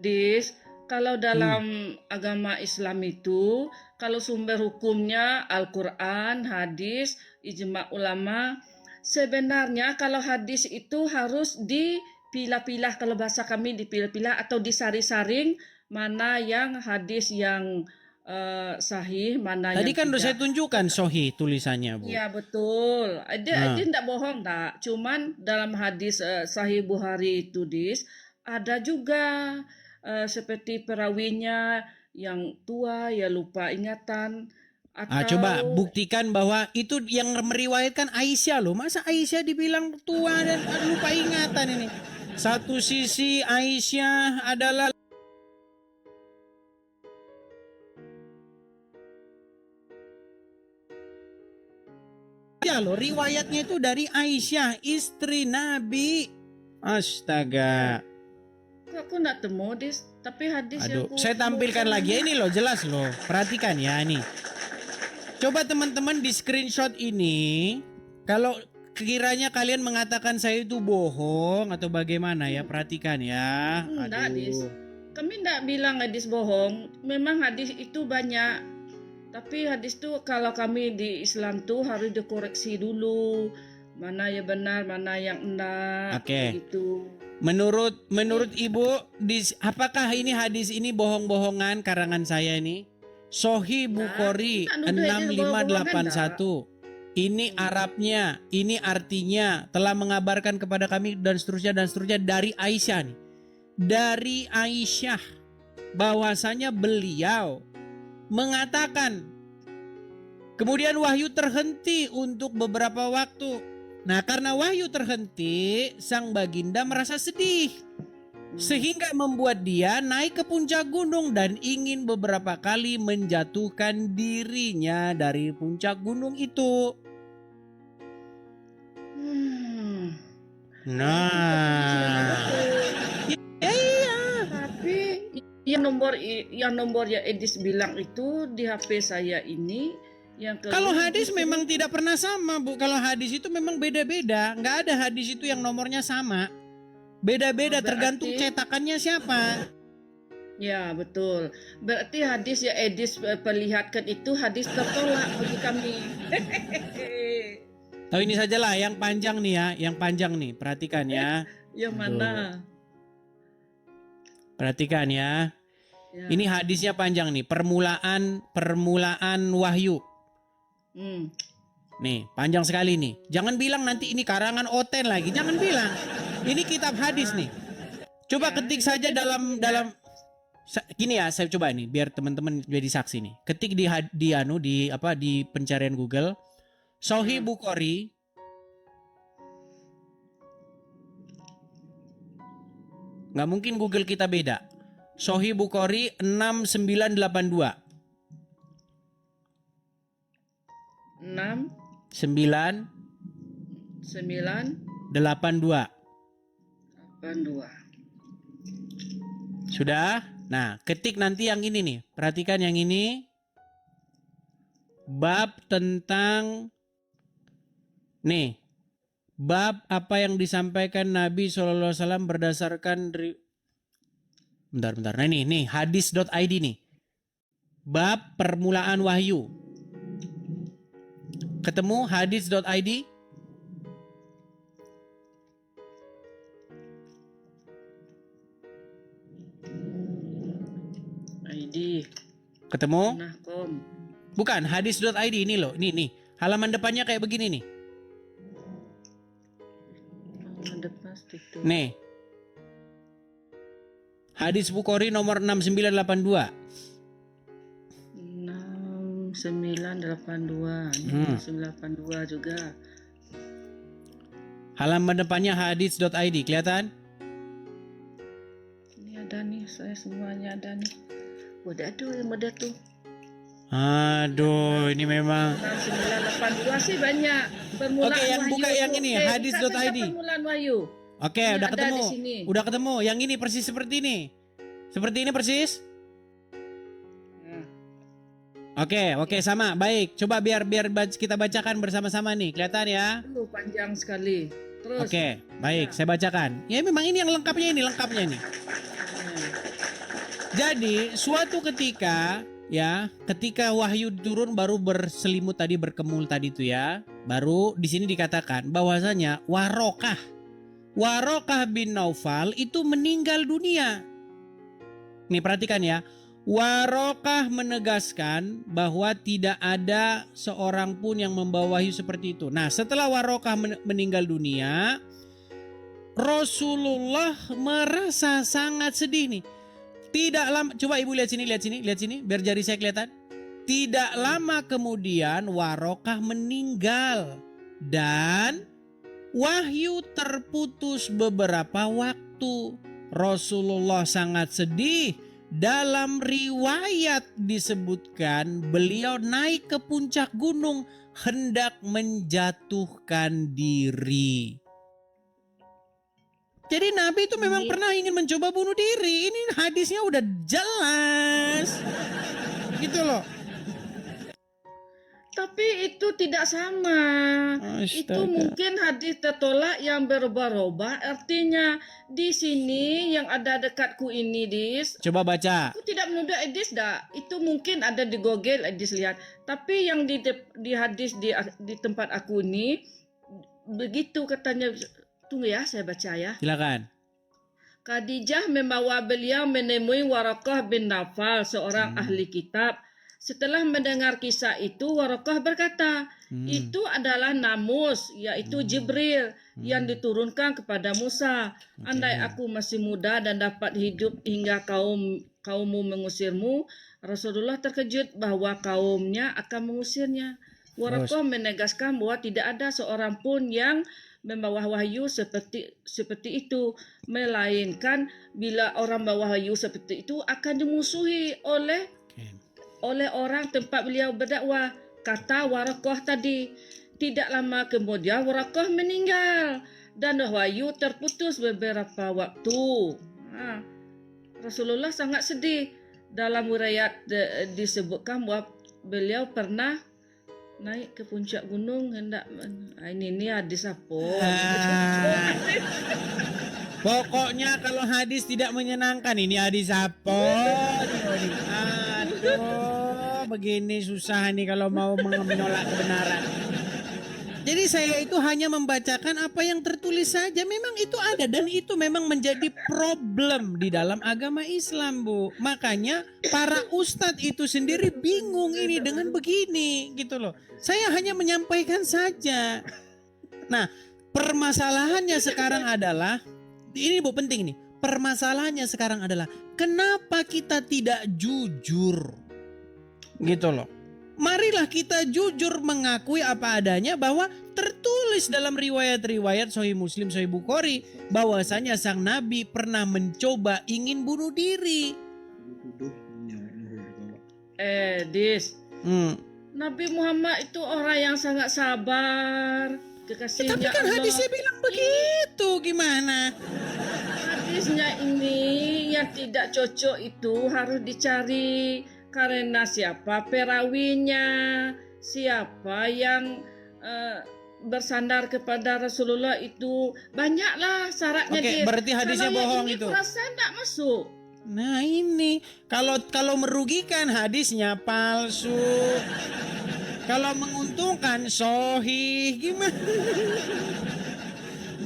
Dis, kalau dalam agama Islam itu, kalau sumber hukumnya Al-Quran, hadis, ijma ulama, sebenarnya kalau hadis itu harus dipilah-pilah, kalau bahasa kami dipilah-pilah atau disaring-saring mana yang hadis yang sahih, mana Tadi yang kan udah tidak. saya tunjukkan sohi tulisannya, Bu. Ya betul. Nah. Dia tidak bohong tak. Cuman dalam hadis Sahih Bukhari itu ada juga seperti perawinya yang tua ya lupa ingatan atau Coba buktikan bahwa itu yang meriwayatkan Aisyah loh. Masa Aisyah dibilang tua dan lupa ingatan ini? Satu sisi Aisyah adalah ya loh, riwayatnya itu dari Aisyah, istri Nabi. Astaga. kok aku nak temu tapi hadis yang Aduh, saya tampilkan lagi ini loh, jelas loh. Perhatikan ya nih. Coba teman-teman di screenshot ini, kalau kiranya kalian mengatakan saya itu bohong atau bagaimana ya, perhatikan ya. Enggak, Dis. Kami tidak bilang hadis bohong. Memang hadis itu banyak. Tapi hadis itu kalau kami di Islam tuh harus dikoreksi dulu. Mana yang benar, mana yang enggak. Oke. Gitu. Menurut Ibu, apakah ini hadis ini bohong-bohongan karangan saya ini? Sahih Bukhari Nah, nuduh ini 6581. Ini Arabnya, ini artinya telah mengabarkan kepada kami dan seterusnya dari Aisyah nih. Dari Aisyah bahwasanya beliau mengatakan kemudian wahyu terhenti untuk beberapa waktu. Nah, karena wahyu terhenti, sang baginda merasa sedih sehingga membuat dia naik ke puncak gunung dan ingin beberapa kali menjatuhkan dirinya dari puncak gunung itu. Nah, iya. Tapi yang nomor yang Edis bilang itu di HP saya ini yang Kalau hadis memang tidak pernah sama, Bu. Kalau hadis itu memang beda-beda. Nggak ada hadis itu yang nomornya sama. Beda-beda tergantung cetakannya siapa. Ya betul. Berarti hadis yang Edis perlihatkan itu hadis tertolak bagi kami. Tahu ini sajalah yang panjang nih ya, yang panjang nih. Perhatikan ya. Yang mana? Perhatikan ya. Ya. Ini hadisnya panjang nih. Permulaan wahyu. Nih, panjang sekali nih. Jangan bilang nanti ini karangan Oten lagi. Jangan bilang. Ini kitab hadis nih. Coba ketik saja dalam gini ya, saya coba nih biar teman-teman jadi saksi nih. Ketik di pencarian Google Sahih Bukhari nggak mungkin Google kita beda. Sahih Bukhari 6982 9 82 82. Sudah? Nah, ketik nanti yang ini nih. Perhatikan yang ini. Bab tentang nih. Bab apa yang disampaikan Nabi SAW berdasarkan bentar. Nah ini hadis.id nih. Bab permulaan wahyu. Ketemu hadis.id? ID. Ketemu? Nahkom. Bukan, hadis.id ini loh. Nih. Halaman depannya kayak begini nih. Ada plastik tuh. Nih. Hadis Bukhari nomor 6982. 6982. 982 juga. Halaman depannya hadis.id. Kelihatan? Ini ada nih, saya semuanya ada nih. Udah tuh yang udah tuh. Aduh, ini memang. 982 sih banyak. Permulaan Oke, yang wahyu buka yang tuh. ini, Bisa hadis.id. permulaan wahyu. Oke, Ini udah ada ketemu. di sini. Udah ketemu. Yang ini persis seperti ini. Seperti ini persis? Nah, Oke, sama. Baik. Coba biar kita bacakan bersama-sama nih. Kelihatan ya? panjang sekali. Terus. Oke, baik. Saya bacakan. Ya memang ini yang lengkapnya nih. Jadi, suatu ketika ketika wahyu turun baru berselimut tadi, berkemul tadi itu ya. Baru di sini dikatakan bahwasanya Warokah bin Naufal itu meninggal dunia. Nih perhatikan ya. Warokah menegaskan bahwa tidak ada seorang pun yang membawa wahyu seperti itu. Nah, setelah Warokah meninggal dunia, Rasulullah merasa sangat sedih nih. Tidak lama, coba ibu lihat sini, biar jari saya kelihatan. Tidak lama kemudian Warokah meninggal dan wahyu terputus beberapa waktu. Rasulullah sangat sedih. Dalam riwayat disebutkan beliau naik ke puncak gunung hendak menjatuhkan diri. Jadi Nabi itu memang pernah ingin mencoba bunuh diri. Ini hadisnya udah jelas. Gitu loh. Tapi itu tidak sama. Itu Astaga. mungkin hadis tertolak yang berubah-ubah. Artinya di sini yang ada dekatku ini, Dis. Coba baca. Aku tidak menuduh Edis dah. Itu mungkin ada di Google Edis lihat. Tapi yang di hadis di tempat aku ini begitu katanya. Tunggu ya, saya baca ya. Silakan. Khadijah membawa beliau menemui Waraqah bin Nawfal, seorang ahli kitab. Setelah mendengar kisah itu, Waraqah berkata, itu adalah namus, yaitu Jibril yang diturunkan kepada Musa. Andai aku masih muda dan dapat hidup hingga kaummu mengusirmu, Rasulullah terkejut bahwa kaumnya akan mengusirnya. Waraqah menegaskan bahwa tidak ada seorang pun yang membawa wahyu seperti itu, melainkan bila orang bawa wahyu seperti itu akan dimusuhi oleh orang tempat beliau berdakwah. Kata Waraqah tadi. Tidak lama kemudian Waraqah meninggal dan wahyu terputus beberapa waktu. Rasulullah sangat sedih. Dalam riwayat disebutkan bahwa beliau pernah naik ke puncak gunung hendak ini hadis apa? Pokoknya kalau hadis tidak menyenangkan, ini hadis apa? Aduh, begini susah nih kalau mau menolak kebenaran. Jadi saya itu hanya membacakan apa yang tertulis saja. Memang itu ada dan itu memang menjadi problem di dalam agama Islam, Bu. Makanya para ustadz itu sendiri bingung ini dengan begini gitu loh. Saya hanya menyampaikan saja. Nah, permasalahannya sekarang adalah, ini Bu penting nih. Permasalahannya sekarang adalah kenapa kita tidak jujur? Gitu loh. Marilah kita jujur mengakui apa adanya bahwa tertulis dalam riwayat-riwayat Sahih Muslim, Sahih Bukhari bahwasanya sang Nabi pernah mencoba ingin bunuh diri. Dis. Nabi Muhammad itu orang yang sangat sabar. Kekasihnya Tapi kan Allah. hadisnya bilang begitu, gimana? Hadisnya ini yang tidak cocok itu harus dicari. Karena siapa perawinya, siapa yang bersandar kepada Rasulullah itu banyaklah syaratnya. Oke, berarti hadisnya kalau bohong yang ini itu. perasaan tak masuk. Nah ini kalau merugikan hadisnya palsu. Kalau menguntungkan sohih, gimana?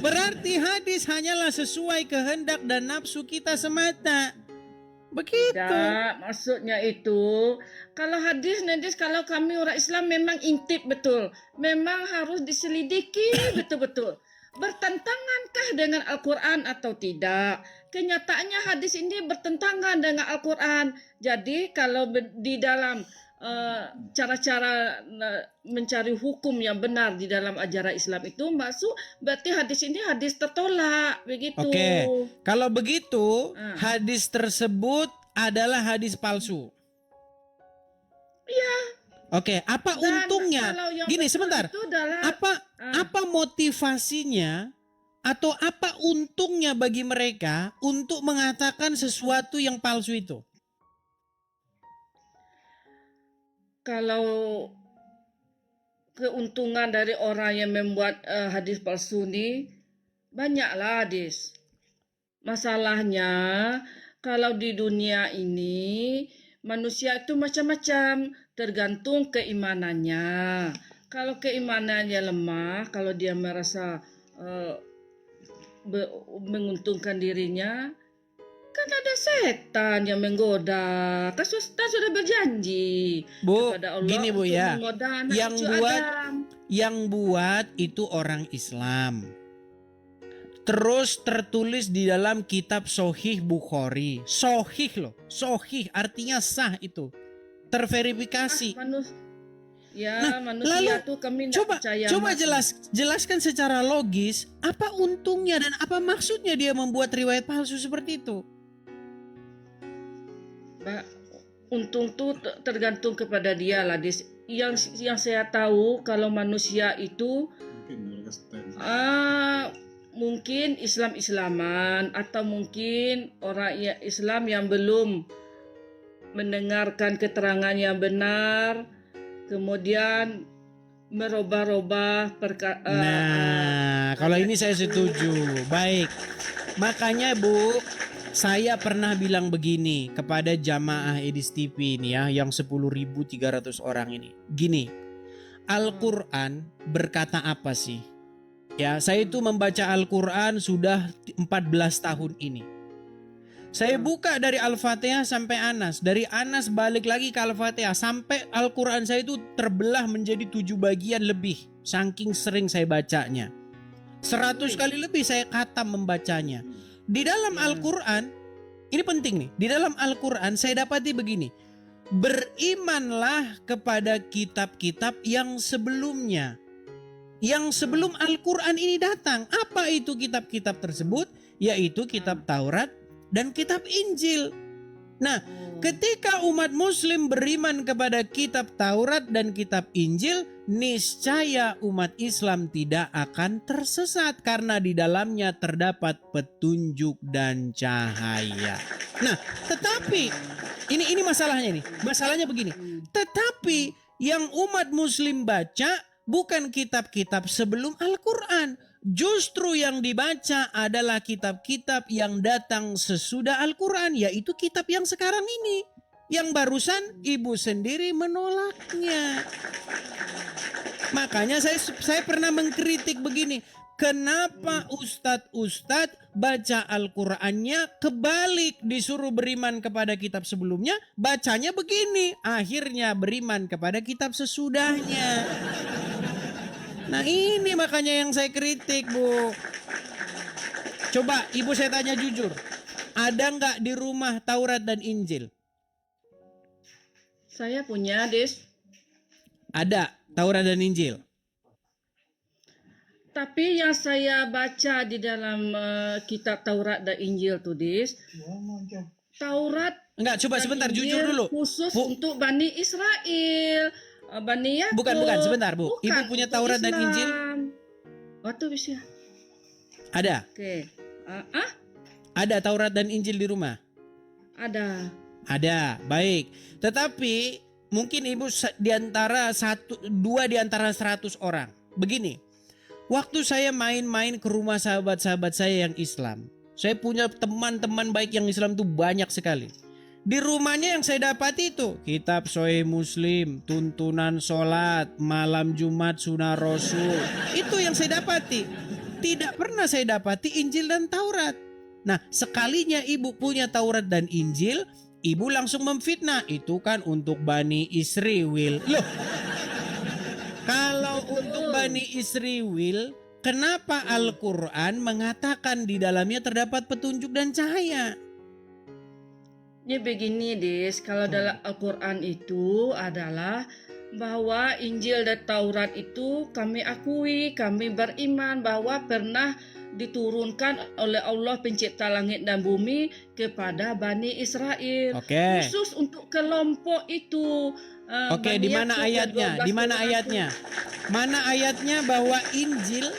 Berarti hadis hanyalah sesuai kehendak dan nafsu kita semata. Begitu. Tidak, maksudnya itu kalau hadis kalau kami orang Islam memang intip betul. Memang harus diselidiki betul-betul. Bertentangankah dengan Al-Quran atau tidak? Kenyataannya hadis ini bertentangan dengan Al-Quran. Jadi kalau di dalam cara-cara mencari hukum yang benar di dalam ajaran Islam itu masuk, berarti hadis ini hadis tertolak begitu. Oke, kalau begitu hadis tersebut adalah hadis palsu. Iya. Oke, apa Dan untungnya? kalau yang Gini betul sebentar. itu adalah- Apa motivasinya atau apa untungnya bagi mereka untuk mengatakan sesuatu yang palsu itu? Kalau keuntungan dari orang yang membuat hadis palsu ini banyaklah hadis. Masalahnya kalau di dunia ini manusia itu macam-macam tergantung keimanannya. Kalau keimanannya lemah, kalau dia merasa menguntungkan dirinya, Kan ada setan yang menggoda. Kan kita sudah berjanji Bu, kepada Allah gini Bu untuk ya. menggoda anak Yang cucu buat Adam. Yang buat itu orang Islam. Terus tertulis di dalam kitab Sahih Bukhari. Sahih loh, sahih artinya sah itu. Terverifikasi. Manusia tuh kami nggak Coba percaya. jelaskan secara logis apa untungnya dan apa maksudnya dia membuat riwayat palsu seperti itu. Untung tuh tergantung kepada dia lah. Yang saya tahu kalau manusia itu Mungkin mereka setan. mungkin Islam-Islaman atau mungkin orang Islam yang belum mendengarkan keterangan yang benar, kemudian merubah-rubah Kalau ini saya setuju. Baik. Makanya Bu, saya pernah bilang begini kepada jamaah Edis TV ini ya, yang 10.300 orang ini. Gini, Al-Quran berkata apa sih? Ya, saya itu membaca Al-Quran sudah 14 tahun ini. Saya buka dari Al-Fatihah sampai Anas. Dari Anas balik lagi ke Al-Fatihah. Sampai Al-Quran saya itu terbelah menjadi 7 bagian lebih. Saking sering saya bacanya. 100 kali lebih saya khatam membacanya. Di dalam Al-Quran, ini penting nih. Di dalam Al-Quran saya dapati begini. Berimanlah kepada kitab-kitab yang sebelumnya. Yang sebelum Al-Quran ini datang. Apa itu kitab-kitab tersebut? Yaitu kitab Taurat dan kitab Injil. Nah, ketika umat muslim beriman kepada kitab Taurat dan kitab Injil, niscaya umat Islam tidak akan tersesat karena di dalamnya terdapat petunjuk dan cahaya. Nah, tetapi ini masalahnya nih. Masalahnya begini. Tetapi yang umat muslim baca bukan kitab-kitab sebelum Al-Quran. Justru yang dibaca adalah kitab-kitab yang datang sesudah Al-Quran, yaitu kitab yang sekarang ini. Yang barusan ibu sendiri menolaknya. Makanya saya pernah mengkritik begini. Kenapa ustadz-ustadz baca Al-Qurannya kebalik, disuruh beriman kepada kitab sebelumnya, bacanya begini. Akhirnya beriman kepada kitab sesudahnya. Nah ini makanya yang saya kritik Bu. Coba ibu saya tanya jujur. Ada nggak di rumah Taurat dan Injil? Saya punya, Des. Ada Taurat dan Injil. Tapi yang saya baca di dalam kitab Taurat dan Injil tuh, Des. Taurat Enggak, coba dan sebentar Injil jujur dulu. khusus Bu. untuk Bani Israel. Bani Yakub. Bukan, sebentar Bu. Bukan Ibu punya untuk Taurat dan Islam. Injil? Waktu bisa. Ada. Oke. Ada Taurat dan Injil di rumah? Ada. Ada, baik. Tetapi mungkin ibu di antara 2 di antara 100 orang. Begini, waktu saya main-main ke rumah sahabat-sahabat saya yang Islam, saya punya teman-teman baik yang Islam tuh banyak sekali. Di rumahnya yang saya dapati itu kitab Sahih Muslim, tuntunan sholat, malam Jumat sunnah Rasul. Itu yang saya dapati. Tidak pernah saya dapati Injil dan Taurat. Nah, sekalinya ibu punya Taurat dan Injil, ibu langsung memfitnah. Itu kan untuk Bani Israel. Loh, kalau untuk Bani Israel, kenapa Al-Quran mengatakan di dalamnya terdapat petunjuk dan cahaya? Ini begini, Des. Kalau dalam Al-Quran itu adalah bahwa Injil dan Taurat itu kami akui, kami beriman bahwa pernah diturunkan oleh Allah pencipta langit dan bumi kepada Bani Israel. Oke. Khusus untuk kelompok itu. Oke, di mana ayatnya? Di mana ayatnya? Mana ayatnya bahwa Injil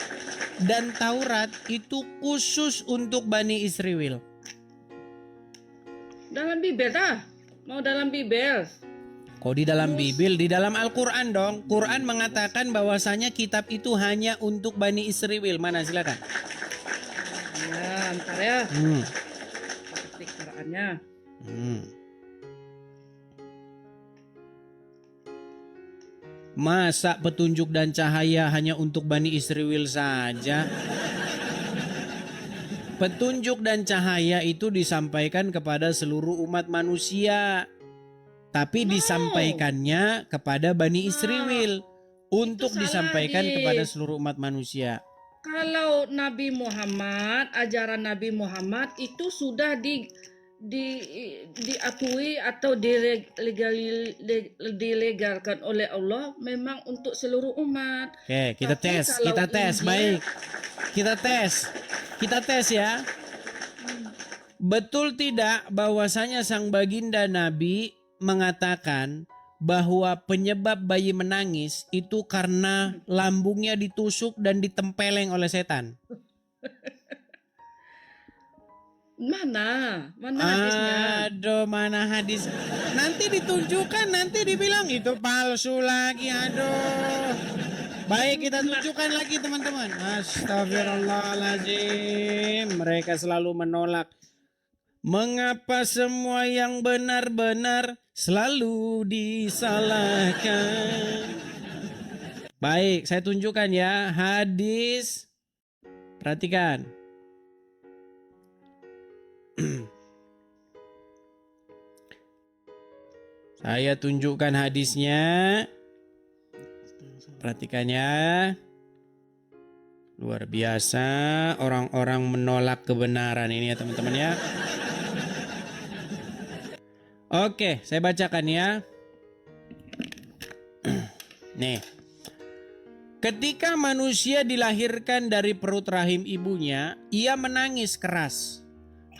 dan Taurat itu khusus untuk Bani Israel? Dalam Bibel dah. Mau dalam Bibel. Kok di dalam Bibel? Di dalam Al-Quran dong. Quran mengatakan bahwasanya kitab itu hanya untuk Bani Israel. Mana silakan. Ya, ntar ya. Ketik Qurannya. Masa petunjuk dan cahaya hanya untuk Bani Israel saja? Petunjuk dan cahaya itu disampaikan kepada seluruh umat manusia. Tapi No. disampaikannya kepada Bani Nah, Israel untuk salah, disampaikan Dis. kepada seluruh umat manusia. Kalau Nabi Muhammad, ajaran Nabi Muhammad itu sudah diakui atau dilegalkan oleh Allah memang untuk seluruh umat. Oke, kita Tapi tes, kalau kita tes, Injil- baik. Kita tes ya. Betul tidak bahwasanya sang baginda Nabi mengatakan bahwa penyebab bayi menangis itu karena lambungnya ditusuk dan ditempeleng oleh setan? Mana hadisnya? Aduh, mana hadis? Nanti ditunjukkan, nanti dibilang itu palsu lagi. Aduh. Baik, kita tunjukkan lagi teman-teman. Astagfirullahaladzim. Mereka selalu menolak. Mengapa semua yang benar-benar selalu disalahkan? Baik, saya tunjukkan ya hadis. Perhatikan. Saya tunjukkan hadisnya. Perhatikan ya. Luar biasa orang-orang menolak kebenaran ini ya teman-teman ya. Oke, saya bacakan ya. Nih. Ketika manusia dilahirkan dari perut rahim ibunya, ia menangis keras.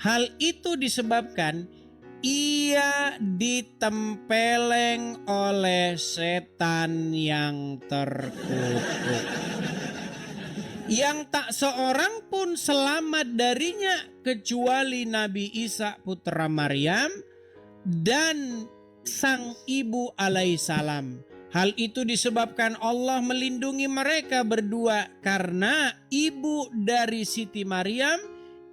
Hal itu disebabkan ia ditempeleng oleh setan yang terkutuk. Yang tak seorang pun selamat darinya kecuali Nabi Isa putra Maryam dan sang ibu alaihissalam. Hal itu disebabkan Allah melindungi mereka berdua karena ibu dari Siti Maryam,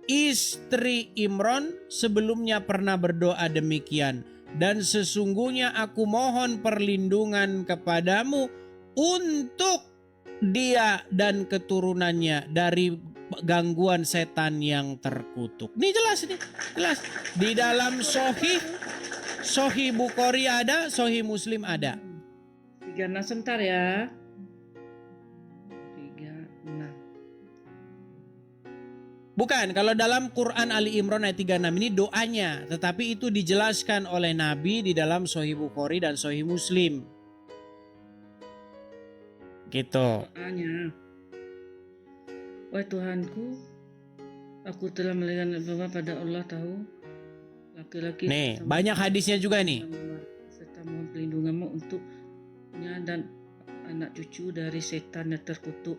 istri Imron, sebelumnya pernah berdoa demikian. Dan sesungguhnya aku mohon perlindungan kepadamu untuk dia dan keturunannya dari gangguan setan yang terkutuk. Ini jelas nih, jelas. Di dalam Sahih Bukhari ada, Sahih Muslim ada. 36 sebentar ya. 36. Bukan, kalau dalam Quran Ali Imran ayat 36 ini doanya, tetapi itu dijelaskan oleh Nabi di dalam Sahih Bukhari dan Sahih Muslim. Gitu. Doanya. Wahai Tuhanku, aku telah melihat bahwa pada Allah tahu laki-laki Nih, banyak hadisnya juga nih. serta mohon perlindunganmu untuknya dan anak cucu dari setan yang terkutuk.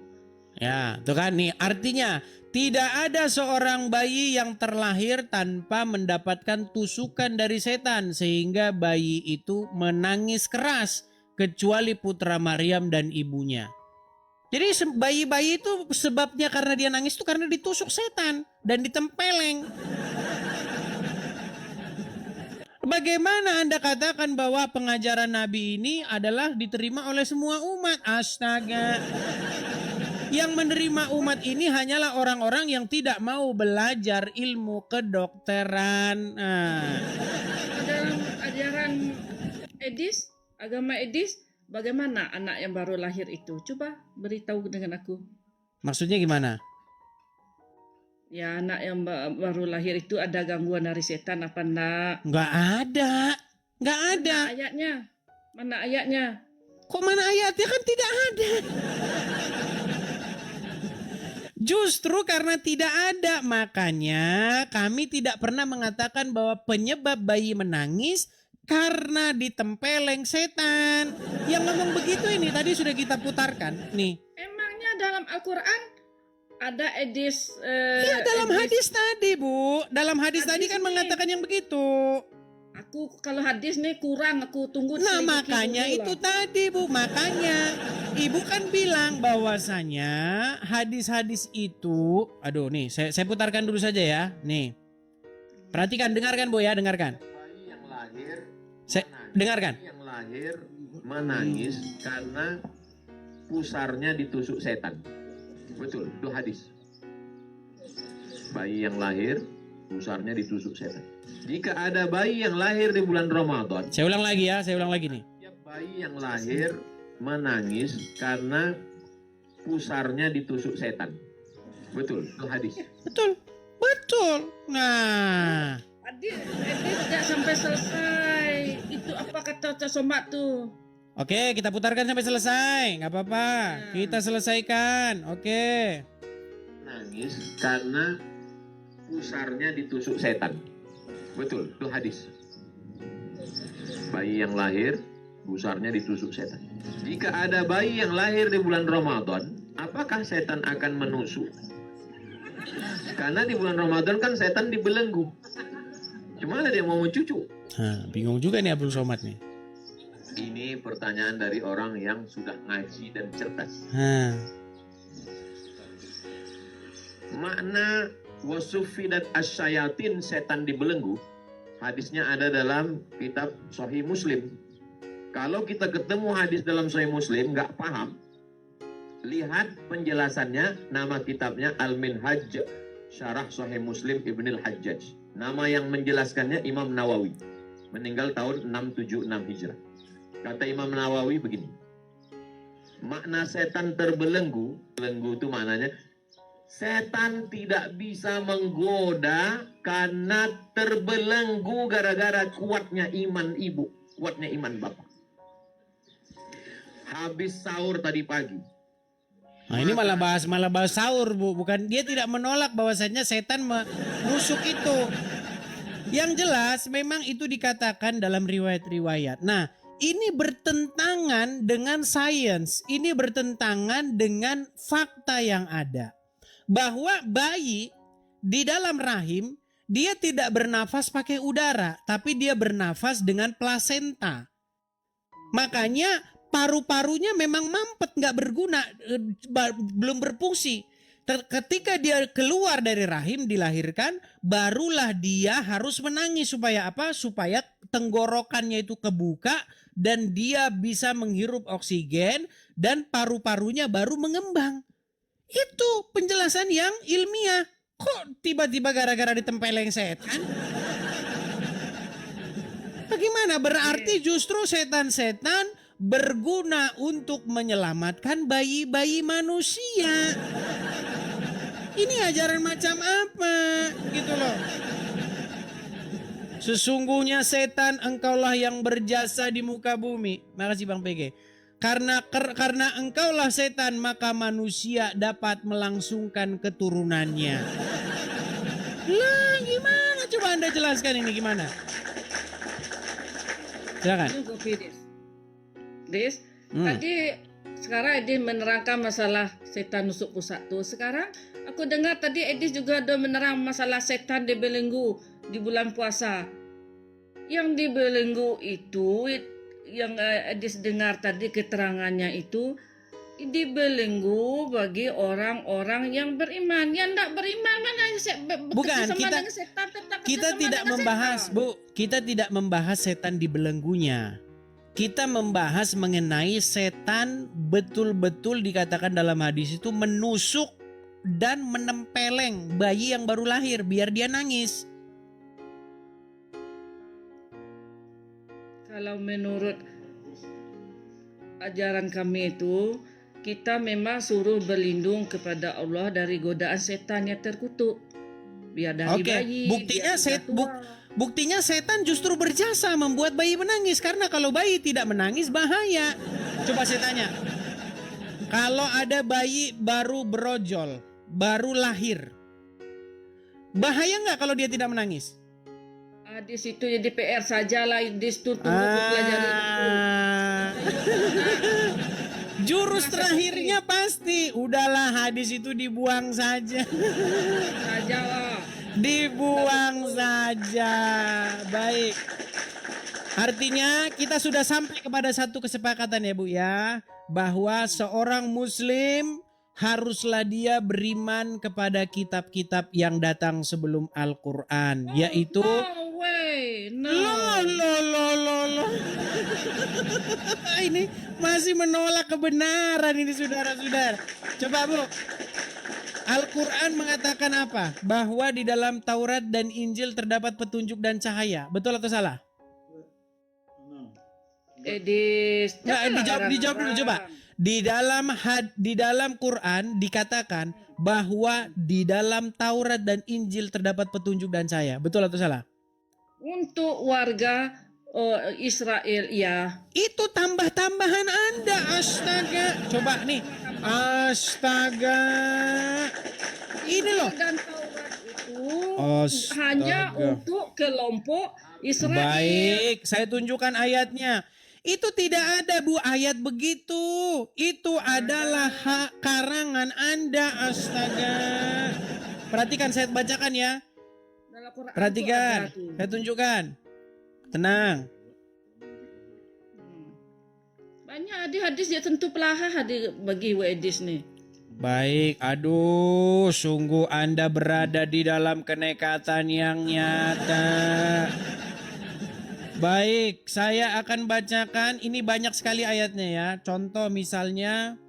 Ya, tuh kan nih artinya tidak ada seorang bayi yang terlahir tanpa mendapatkan tusukan dari setan sehingga bayi itu menangis keras kecuali putra Maryam dan ibunya. Jadi bayi-bayi itu sebabnya karena dia nangis itu karena ditusuk setan dan ditempeleng. Bagaimana Anda katakan bahwa pengajaran Nabi ini adalah diterima oleh semua umat? Astaga. Yang menerima umat ini hanyalah orang-orang yang tidak mau belajar ilmu kedokteran. Dalam ajaran agama Edis, bagaimana anak yang baru lahir itu? Coba beritahu dengan aku. Maksudnya gimana? Ya, anak yang baru lahir itu ada gangguan dari setan apa enggak? Nggak ada. Nggak ada. Mana ayatnya? Mana ayatnya? Kok mana ayatnya kan tidak ada. Justru karena tidak ada, makanya kami tidak pernah mengatakan bahwa penyebab bayi menangis karena ditempeleng setan. Yang ngomong begitu ini tadi sudah kita putarkan. Nih. Emangnya dalam Al-Quran ada Edis? Iya dalam hadis tadi Bu. Dalam hadis tadi kan nih. mengatakan yang begitu. Aku kalau hadis nih kurang, aku tunggu. Nah selidiki makanya dulu itu lah. tadi Bu. Makanya Ibu kan bilang bahwasanya hadis-hadis itu. Aduh nih saya putarkan dulu saja ya. Nih. Perhatikan, dengarkan Bu ya, dengarkan. Bayi yang lahir Dengarkan. Yang lahir menangis karena pusarnya ditusuk setan. Betul, itu hadis. bayi yang lahir pusarnya ditusuk setan. Jika ada bayi yang lahir di bulan Ramadan, Saya ulang lagi ya, saya ulang lagi nih. setiap bayi yang lahir menangis karena pusarnya ditusuk setan. Betul, itu hadis. Betul, betul. Nah, Adik tidak sampai selesai. Itu apa kata Ustaz Somad tu? oke, kita putarkan sampai selesai, nggak apa-apa. Kita selesaikan, oke. Nangis karena pusarnya ditusuk setan. Betul, itu hadis. Bayi yang lahir pusarnya ditusuk setan. Jika ada bayi yang lahir di bulan Ramadan, apakah setan akan menusuk? Karena di bulan Ramadan kan setan dibelenggu. Gimana dia mau mencucu? Bingung juga nih Abdul Somad nih. Ini pertanyaan dari orang yang sudah ngaji dan cerdas. Makna wasufidat asyayatin, setan dibelenggu, hadisnya ada dalam kitab Sahih Muslim. Kalau kita ketemu hadis dalam Sahih Muslim nggak paham, lihat penjelasannya, nama kitabnya Al-Minhaj Syarah Sahih Muslim Ibnul Hajjaj. Nama yang menjelaskannya Imam Nawawi, meninggal tahun 676 Hijrah. Kata Imam Nawawi begini, makna setan terbelenggu, belenggu itu maknanya setan tidak bisa menggoda karena terbelenggu gara-gara kuatnya iman ibu, kuatnya iman bapak. Habis sahur tadi pagi, Nah ini malah bahas sahur Bu, bukan, dia tidak menolak bahwasannya setan menusuk itu. Yang jelas memang itu dikatakan dalam riwayat-riwayat. Nah ini bertentangan dengan sains, ini bertentangan dengan fakta yang ada. Bahwa bayi di dalam rahim dia tidak bernafas pakai udara, tapi dia bernafas dengan plasenta. Makanya paru-parunya memang mampet, nggak berguna, belum berfungsi. Ketika dia keluar dari rahim dilahirkan, barulah dia harus menangis supaya apa? Supaya tenggorokannya itu kebuka dan dia bisa menghirup oksigen dan paru-parunya baru mengembang. Itu penjelasan yang ilmiah. Kok tiba-tiba gara-gara ditempeleng setan? Bagaimana? Berarti justru setan-setan berguna untuk menyelamatkan bayi-bayi manusia. Ini ajaran macam apa? Gitu loh. Sesungguhnya setan engkaulah yang berjasa di muka bumi. Makasih Bang PG. Karena engkaulah setan maka manusia dapat melangsungkan keturunannya. Lah gimana? Coba Anda jelaskan ini gimana? Silakan. Des, tadi sekarang Edis menerangkan masalah setan nusuk pusat tu. Sekarang aku dengar tadi Edis juga ada menerang masalah setan dibelenggu di bulan puasa. Yang dibelenggu itu, yang Edis dengar tadi keterangannya itu, dibelenggu bagi orang-orang yang beriman. Yang tidak beriman mana bukan kita dengan setan, tetap kita bekerjasama tidak dengan membahas setan. Bu, kita tidak membahas setan dibelenggunya. Kita membahas mengenai setan betul-betul dikatakan dalam hadis itu menusuk dan menempeleng bayi yang baru lahir biar dia nangis. Kalau menurut ajaran kami itu, kita memang suruh berlindung kepada Allah dari godaan setan yang terkutuk. Biar dari Oke, bayi, buktinya biar sudah tua. Buktinya setan justru berjasa membuat bayi menangis. Karena kalau bayi tidak menangis bahaya. Coba saya tanya. Kalau ada bayi baru berojol, baru lahir, bahaya nggak kalau dia tidak menangis? Di situ jadi PR sajalah, di situ tunggu pelajari dulu. Jurus terakhirnya pasti udahlah hadis itu dibuang saja. Sajalah. Dibuang saja. Baik. Artinya kita sudah sampai kepada satu kesepakatan ya Bu ya, bahwa seorang muslim haruslah dia beriman kepada kitab-kitab yang datang sebelum Al-Qur'an, yaitu Loh. Ini masih menolak kebenaran ini saudara-saudara. Coba Bu. Al-Quran mengatakan apa? Bahwa di dalam Taurat dan Injil terdapat petunjuk dan cahaya. Betul atau salah? Edis. Nggak, dijawab dulu coba. Di dalam Quran dikatakan bahwa di dalam Taurat dan Injil terdapat petunjuk dan cahaya. Betul atau salah? Untuk warga Israel, ya. Itu tambah-tambahan Anda. Astaga. Coba nih. Astaga. Ini loh. Dan Taurat itu Astaga. hanya untuk kelompok Israel. Baik, saya tunjukkan ayatnya. Itu tidak ada Bu ayat begitu. Itu adalah hak karangan Anda. Astaga. Perhatikan saya bacakan ya. Dalam Quran itu Perhatikan. ada tuh. Saya tunjukkan. Tenang. Banyak hadis-hadis dia tentu pelahah hadis bagi Edis nih. Baik, aduh, sungguh Anda berada di dalam kenekatan yang nyata. Baik, saya akan bacakan, ini banyak sekali ayatnya ya. Contoh misalnya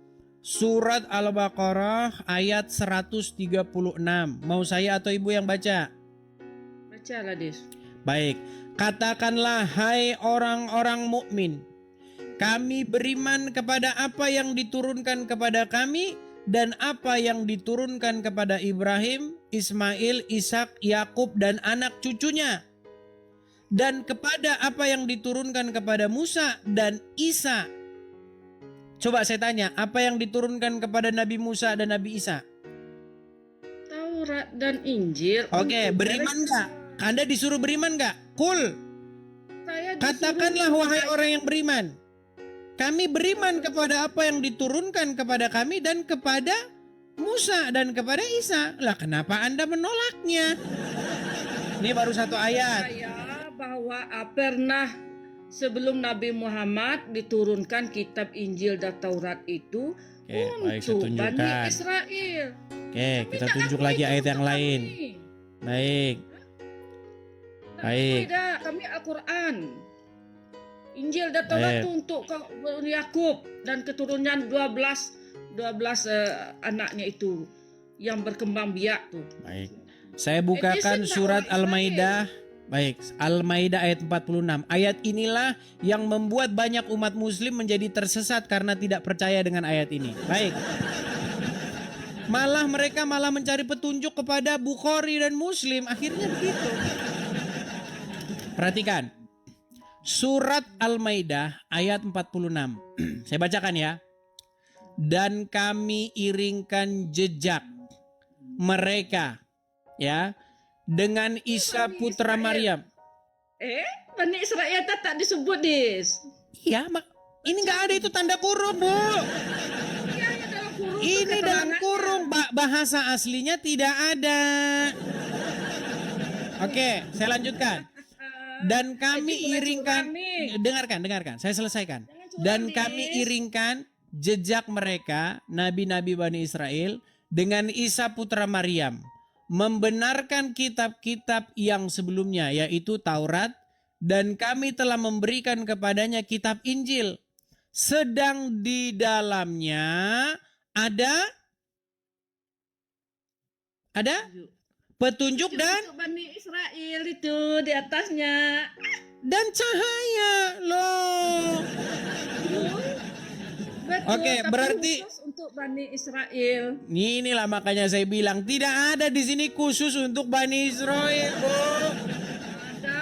surat Al-Baqarah ayat 136. Mau saya atau ibu yang baca? Baca lah, Dis. Baik, katakanlah hai orang-orang mukmin, kami beriman kepada apa yang diturunkan kepada kami dan apa yang diturunkan kepada Ibrahim, Ismail, Ishak, Yakub dan anak cucunya, dan kepada apa yang diturunkan kepada Musa dan Isa. Coba saya tanya, apa yang diturunkan kepada Nabi Musa dan Nabi Isa? Taurat dan Injil. Oke, untuk beriman mereka. nggak? Anda disuruh beriman nggak? Kul, Saya disuruh katakanlah wahai orang yang beriman, kami beriman kepada apa yang diturunkan kepada kami dan kepada Musa dan kepada Isa. Lah kenapa Anda menolaknya? Ini baru satu ayat. Saya bahwa pernah sebelum Nabi Muhammad diturunkan kitab Injil dan Taurat itu Oke, baik, saya untuk Bani tunjukkan. Israel. Oke, kita Tidak tunjuk laku lagi itu ayat yang untuk lain. kami. Baik, Baik. Tidak, kami Al-Quran. Injil dan Taurat Baik. itu untuk Yakub dan keturunan 12 anaknya itu yang berkembang biak tuh. baik. Saya bukakan surat Al-Maidah. Baik, Al-Maidah ayat 46. Ayat inilah yang membuat banyak umat muslim menjadi tersesat karena tidak percaya dengan ayat ini. Baik. Mereka malah mencari petunjuk kepada Bukhari dan Muslim. Akhirnya begitu. Perhatikan. Surat Al-Maidah ayat 46. Saya bacakan ya. Dan kami iringkan jejak mereka ya dengan Isa putra Maryam. Bani Israel tak disebut, Dis. Iya, ini nggak ada itu tanda kurung, Bu. Ini dalam kurung, bahasa aslinya tidak ada. Oke, saya lanjutkan. Dan kami iringkan, dengarkan, saya selesaikan. Dan kami iringkan jejak mereka, nabi-nabi Bani Israel, dengan Isa putra Maryam, membenarkan kitab-kitab yang sebelumnya, yaitu Taurat, dan kami telah memberikan kepadanya kitab Injil, sedang di dalamnya ada petunjuk dan Untuk Bani Israel itu di atasnya. cahaya loh. Betul, Oke, tapi berarti khusus untuk Bani Israel. inilah makanya saya bilang tidak ada di sini khusus untuk Bani Israel, Bu. Ada.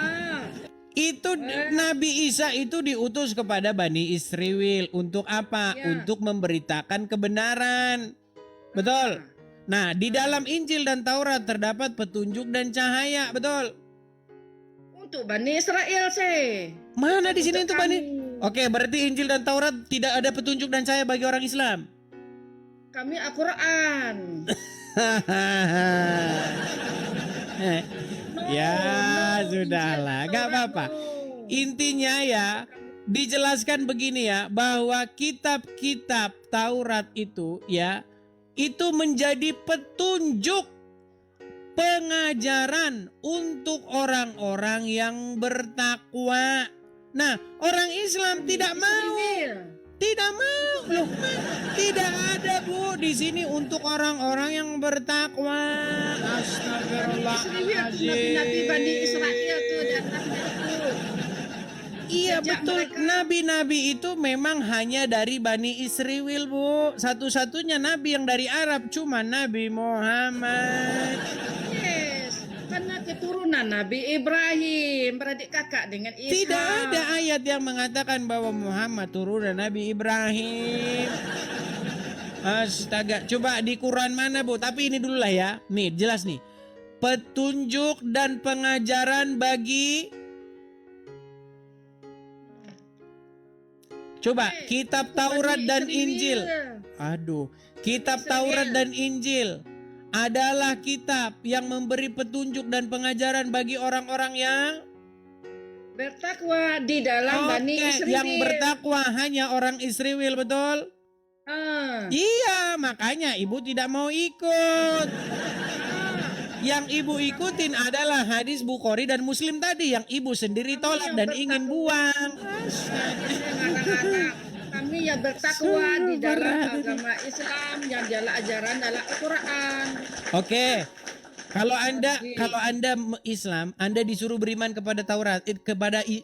Itu Nabi Isa itu diutus kepada Bani Israel untuk apa? Ya. Untuk memberitakan kebenaran. Betul. Nah, di dalam Injil dan Taurat terdapat petunjuk dan cahaya, betul. Untuk Bani Israel sih. Mana di sini Untuk untuk Bani? kami. Oke, berarti Injil dan Taurat tidak ada petunjuk dan cahaya bagi orang Islam. Kami Al-Quran. Ya, sudahlah, Injil dan gak Taurat, apa-apa. no. Intinya ya, dijelaskan begini ya, bahwa kitab-kitab Taurat itu ya, itu menjadi petunjuk pengajaran untuk orang-orang yang bertakwa. Nah, orang Islam tidak mau. Tidak mau loh. Tidak ada Bu di sini untuk orang-orang yang bertakwa. Nabi-nabi Bani Israel tuh datangnya itu. Iya Sejak betul, mereka- nabi-nabi itu memang hanya dari Bani Israel Bu. Satu-satunya nabi yang dari Arab cuma Nabi Muhammad. Yes, karena keturunan Nabi Ibrahim, beradik kakak dengan Ishak. Tidak ada ayat yang mengatakan bahwa Muhammad turunan Nabi Ibrahim. Astaga, coba di Quran mana Bu? Tapi ini dulu lah ya. Nih jelas nih. Petunjuk dan pengajaran bagi coba kitab Taurat Bani dan Israel. Injil. Aduh, kitab Israel. Taurat dan Injil adalah kitab yang memberi petunjuk dan pengajaran bagi orang-orang yang Bertakwa di dalam Bani Israel. yang bertakwa hanya orang Israel, betul? Ah. Iya, makanya ibu tidak mau ikut. Yang ibu ikutin adalah hadis Bukhari dan Muslim tadi yang ibu sendiri tolak dan ingin buang. Kami yang bertakwa di dalam agama Islam yang jalan ajaran dalam Al-Quran. Oke. Kalau Anda Islam, Anda disuruh beriman kepada Taurat,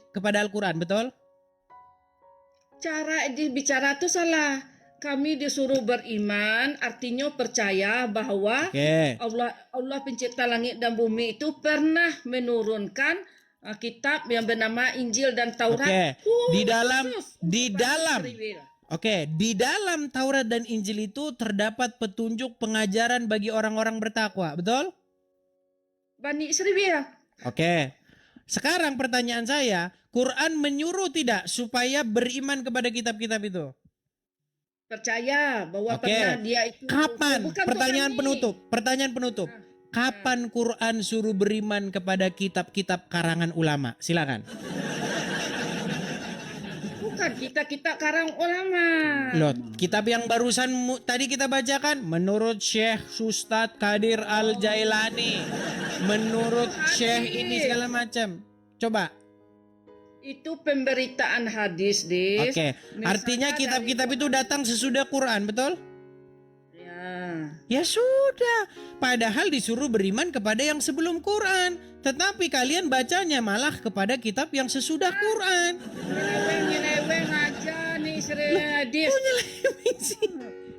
kepada Al-Quran, betul? Cara bicara itu salah. Kami disuruh beriman, artinya percaya bahwa Oke. Allah pencipta langit dan bumi itu pernah menurunkan kitab yang bernama Injil dan Taurat. Oke. Di dalam khusus di untuk dalam Bani Israel. Oke, di dalam Taurat dan Injil itu terdapat petunjuk pengajaran bagi orang-orang bertakwa, betul? Bani Israel. Oke. Sekarang pertanyaan saya, Quran menyuruh tidak supaya beriman kepada kitab-kitab itu? Percaya bahwa Oke. pernah dia itu. Kapan? Bukan Pertanyaan kami. penutup. Pertanyaan penutup. Kapan Quran suruh beriman kepada kitab-kitab karangan ulama? Silakan. Bukan kita karang ulama. Loh, kitab yang barusan tadi kita bacakan menurut Syekh Ustadz Qadir Al-Jailani, menurut Syekh ini segala macam. Coba. Itu pemberitaan hadis, Dis. Oke. Artinya Misalnya kitab-kitab itu datang sesudah Quran, betul? Ya. Ya sudah. Padahal disuruh beriman kepada yang sebelum Quran, tetapi kalian bacanya malah kepada kitab yang sesudah Quran. Nyeleweng aja nih Dis.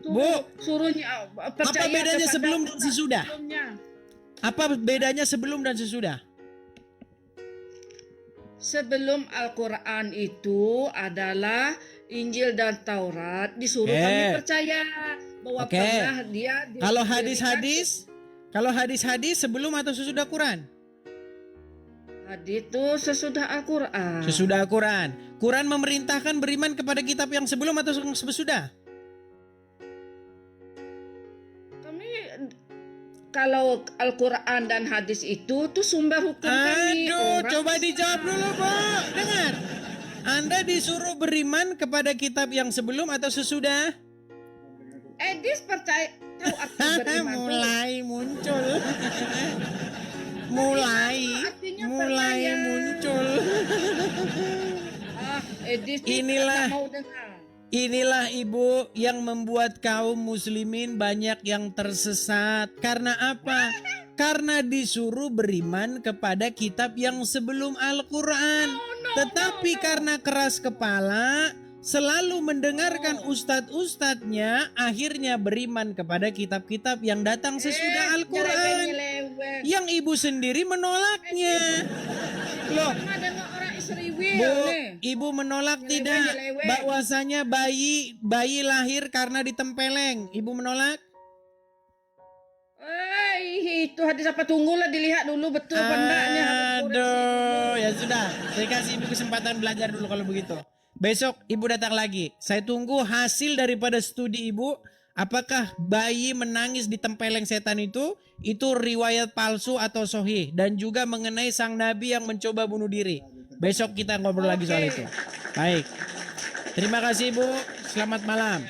Bu, Suruhnya apa percaya bedanya kepada sebelum dan sesudah? sebelumnya. Apa bedanya sebelum dan sesudah? Sebelum Al-Quran itu adalah Injil dan Taurat, disuruh Oke. kami percaya bahwa Oke. pernah dia Kalau hadis-hadis sebelum atau sesudah Quran? hadis itu sesudah Al-Quran. Sesudah Quran. Quran memerintahkan beriman kepada kitab yang sebelum atau sesudah? Kami kalau Al-Quran dan hadis itu tuh sumber hukum kami. Aduh, orang coba Islam. dijawab dulu, Bu. Dengar. Anda disuruh beriman kepada kitab yang sebelum atau sesudah? Dis percaya tahu arti beriman tuh. Mulai muncul. mulai Artinya mulai percaya. muncul. Dis Inilah. tak mau dengar. Inilah ibu yang membuat kaum muslimin banyak yang tersesat. Karena apa? Karena disuruh beriman kepada kitab yang sebelum Al-Quran. Tetapi karena keras kepala, selalu mendengarkan ustadz-ustadznya, akhirnya beriman kepada kitab-kitab yang datang sesudah Al-Quran. Nyeleweng. Yang ibu sendiri menolaknya. Loh, Pernah dengar orang Israel Bu, nih. ibu menolak Nyeleweng, tidak nyeleweng. bahwasanya bayi lahir karena ditempeleng. Ibu menolak? Itu hadis apa, tunggulah dilihat dulu betul pendaknya. Aduh, ya sudah. Saya kasih ibu kesempatan belajar dulu kalau begitu. Besok ibu datang lagi. Saya tunggu hasil daripada studi ibu. Apakah bayi menangis di tempeleng setan itu riwayat palsu atau sahih, dan juga mengenai sang nabi yang mencoba bunuh diri. Besok kita ngobrol lagi soal itu. Baik. Terima kasih ibu. Selamat malam.